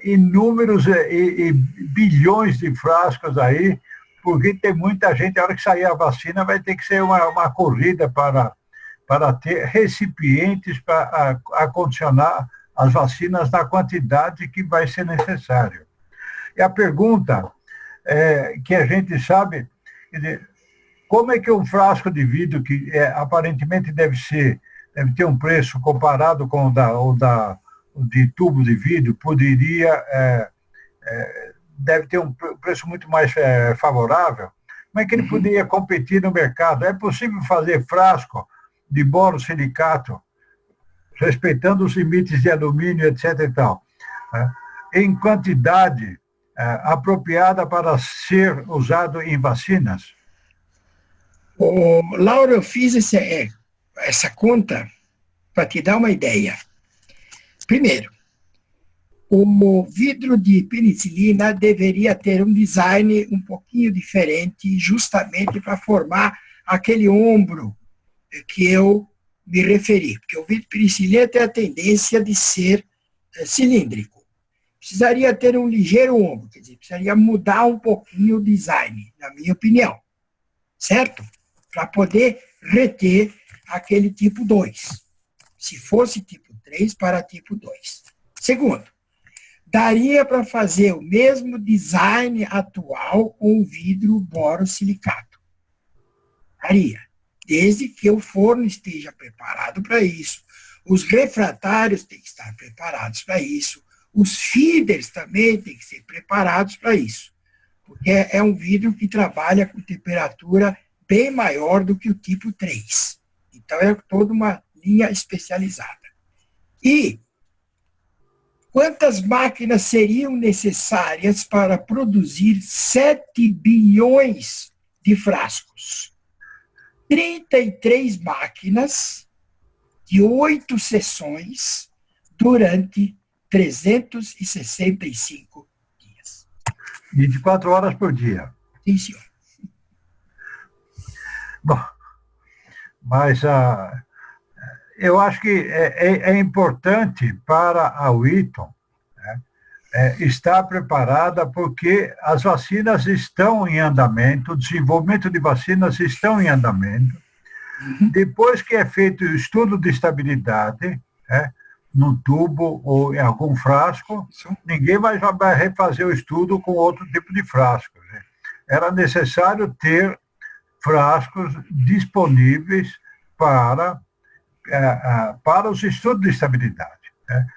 inúmeros e bilhões de frascos aí, porque tem muita gente, a hora que sair a vacina, vai ter que ser uma corrida para ter recipientes para acondicionar as vacinas na quantidade que vai ser necessário. E a pergunta que a gente sabe, quer dizer, como é que um frasco de vidro, que aparentemente deve ter um preço comparado com o de tubo de vidro, deve ter um preço muito mais favorável, como é que ele poderia competir no mercado? É possível fazer frasco de borosilicato, respeitando os limites de alumínio, etc. e tal, em quantidade apropriada para ser usado em vacinas? Laura, eu fiz essa conta para te dar uma ideia. Primeiro, o vidro de penicilina deveria ter um design um pouquinho diferente, justamente para formar aquele ombro que eu me referi, porque o vidro de penicilina tem a tendência de ser cilíndrico. Precisaria ter um ligeiro ombro, quer dizer, precisaria mudar um pouquinho o design, na minha opinião, certo? Para poder reter aquele tipo 2. Se fosse tipo 3 para tipo 2. Segundo, daria para fazer o mesmo design atual com o vidro borosilicato. Daria. Desde que o forno esteja preparado para isso. Os refratários têm que estar preparados para isso. Os feeders também têm que ser preparados para isso. Porque é um vidro que trabalha com temperatura bem maior do que o tipo 3. Então, é toda uma linha especializada. E quantas máquinas seriam necessárias para produzir 7 bilhões de frascos? 33 máquinas de 8 sessões durante 365 dias. 24 horas por dia. Sim, senhor. Bom, mas eu acho que é importante para a Wheaton estar preparada, porque as vacinas estão em andamento, o desenvolvimento de vacinas estão em andamento. Depois que é feito o estudo de estabilidade, num tubo ou em algum frasco, ninguém mais vai refazer o estudo com outro tipo de frasco. Era necessário ter frascos disponíveis para os estudos de estabilidade.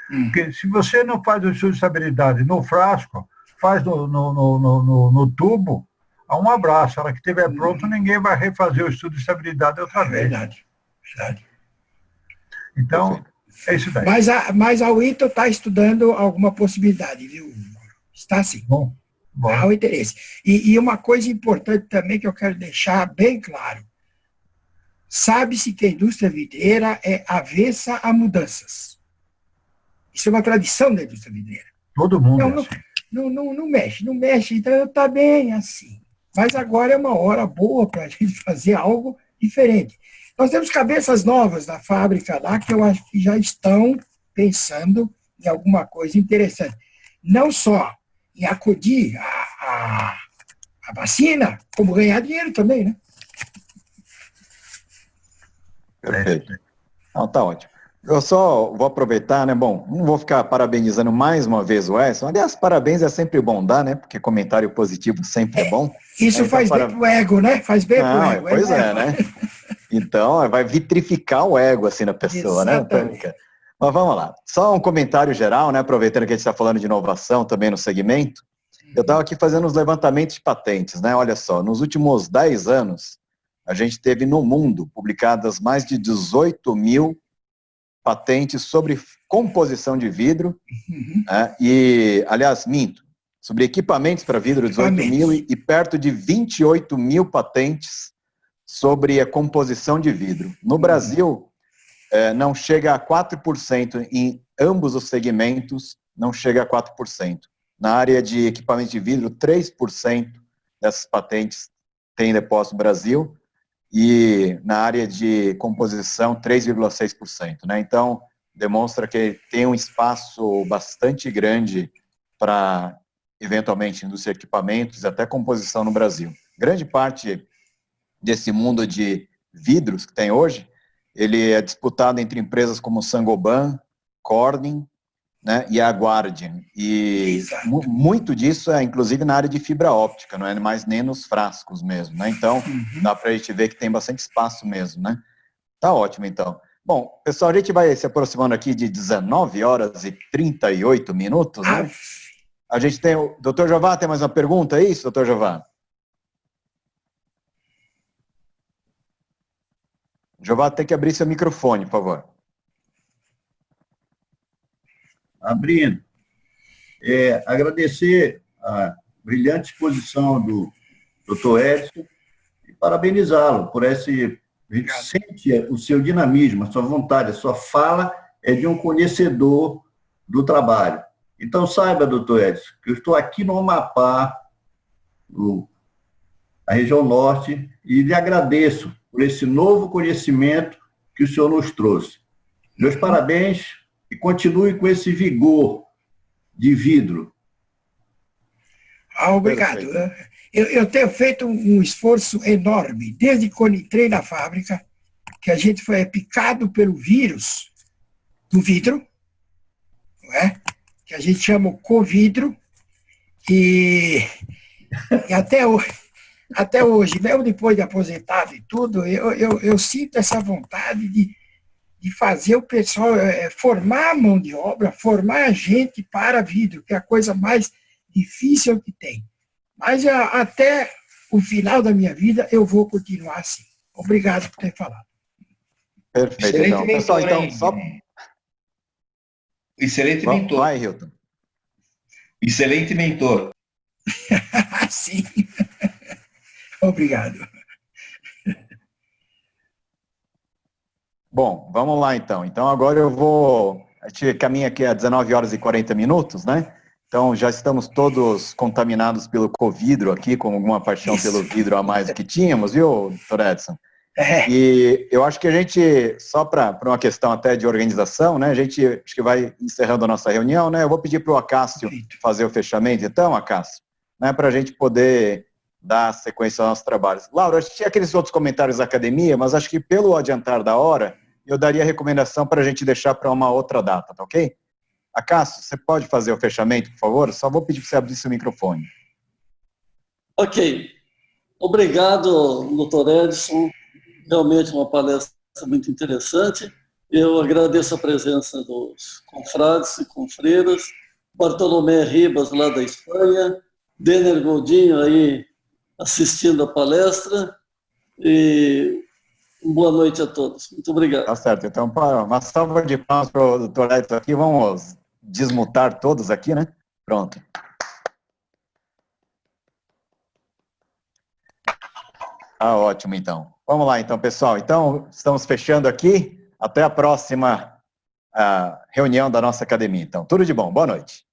Porque se você não faz o estudo de estabilidade no frasco, faz no tubo, Um abraço. A hora que estiver pronto, ninguém vai refazer o estudo de estabilidade outra vez. Verdade. Então, é isso daí. Mas a UITO está estudando alguma possibilidade, viu? Está sim. Bom. Há o interesse. E uma coisa importante também que eu quero deixar bem claro. Sabe-se que a indústria vidreira é avessa a mudanças. Isso é uma tradição da indústria vidreira. Todo mundo não mexe, então está bem assim. Mas agora é uma hora boa para a gente fazer algo diferente. Nós temos cabeças novas na fábrica lá que eu acho que já estão pensando em alguma coisa interessante. Não só em acudir a vacina, como ganhar dinheiro também, né? Perfeito. Então, tá ótimo. Eu só vou aproveitar, né? Bom, não vou ficar parabenizando mais uma vez o Edson. Aliás, parabéns é sempre bom dar, né? Porque comentário positivo sempre é bom. Isso então, faz bem pro ego, né? Faz bem pro ego. Pois é, né? Então, vai vitrificar o ego, assim, na pessoa, exatamente, né? Mas vamos lá. Só um comentário geral, né? Aproveitando que a gente está falando de inovação também no segmento. Eu estava aqui fazendo os levantamentos de patentes, né? Olha só, nos últimos 10 anos, a gente teve no mundo publicadas mais de 18 mil patentes sobre composição de vidro, né? E, aliás, minto, sobre equipamentos para vidro, 18 mil, e perto de 28 mil patentes sobre a composição de vidro. No Brasil, não chega a 4%, em ambos os segmentos, não chega a 4%. Na área de equipamento de vidro, 3% dessas patentes tem depósito no Brasil, e na área de composição, 3,6%. Né? Então, demonstra que tem um espaço bastante grande para, eventualmente, indústria de equipamentos e até composição no Brasil. Grande parte desse mundo de vidros que tem hoje, ele é disputado entre empresas como Saint-Gobain, Corning, né, e a Guardian. E muito disso é, inclusive, na área de fibra óptica, não é mais nem nos frascos mesmo, né? Então, dá para a gente ver que tem bastante espaço mesmo, né? Tá ótimo, então. Bom, pessoal, a gente vai se aproximando aqui de 19 horas e 38 minutos, né? A gente tem o... Doutor Jová, tem mais uma pergunta, é isso, doutor Jová? Jová, tem que abrir seu microfone, por favor. Abrindo. Agradecer a brilhante exposição do Dr. Edson e parabenizá-lo por esse... A gente sente o seu dinamismo, a sua vontade, a sua fala é de um conhecedor do trabalho. Então, saiba, doutor Edson, que eu estou aqui no Amapá, na região norte, e lhe agradeço por esse novo conhecimento que o senhor nos trouxe. Meus parabéns e continue com esse vigor de vidro. Obrigado. Eu tenho feito um esforço enorme, desde quando entrei na fábrica, que a gente foi picado pelo vírus do vidro, não é? Que a gente chama o Covidro, e até hoje, mesmo depois de aposentado e tudo, eu sinto essa vontade de fazer o pessoal, formar a mão de obra, formar a gente para vidro, que é a coisa mais difícil que tem. Mas até o final da minha vida eu vou continuar assim. Obrigado por ter falado. Perfeito. Excelente então, mentor, pessoal, então, hein? só... Excelente mentor. Vai, Hilton. Excelente mentor. Sim. Obrigado. Bom, vamos lá então. Então agora a gente caminha aqui a 19 horas e 40 minutos, né? Então já estamos todos contaminados pelo Covidro aqui, com alguma paixão pelo vidro a mais do que tínhamos, viu, doutor Edson? E eu acho que a gente, só para uma questão até de organização, né? A gente acho que vai encerrando a nossa reunião, né? Eu vou pedir para o Acácio fazer o fechamento, então, Acácio, né? Para a gente poder dar sequência aos nossos trabalhos. Laura, acho que tinha aqueles outros comentários da academia, mas acho que pelo adiantar da hora, eu daria a recomendação para a gente deixar para uma outra data, tá ok? Acácio, você pode fazer o fechamento, por favor? Só vou pedir para você abrir seu microfone. Ok. Obrigado, doutor Edson. Realmente uma palestra muito interessante. Eu agradeço a presença dos confrades e confreiras, Bartolomé Ribas, lá da Espanha, Denner Goldinho, aí assistindo a palestra. E boa noite a todos. Muito obrigado. Tá certo. Então, uma salva de palmas para o doutor Edson aqui. Vamos desmutar todos aqui, né? Pronto. Ah, ótimo, então. Vamos lá, então, pessoal. Então, estamos fechando aqui. Até a próxima reunião da nossa academia. Então, tudo de bom. Boa noite.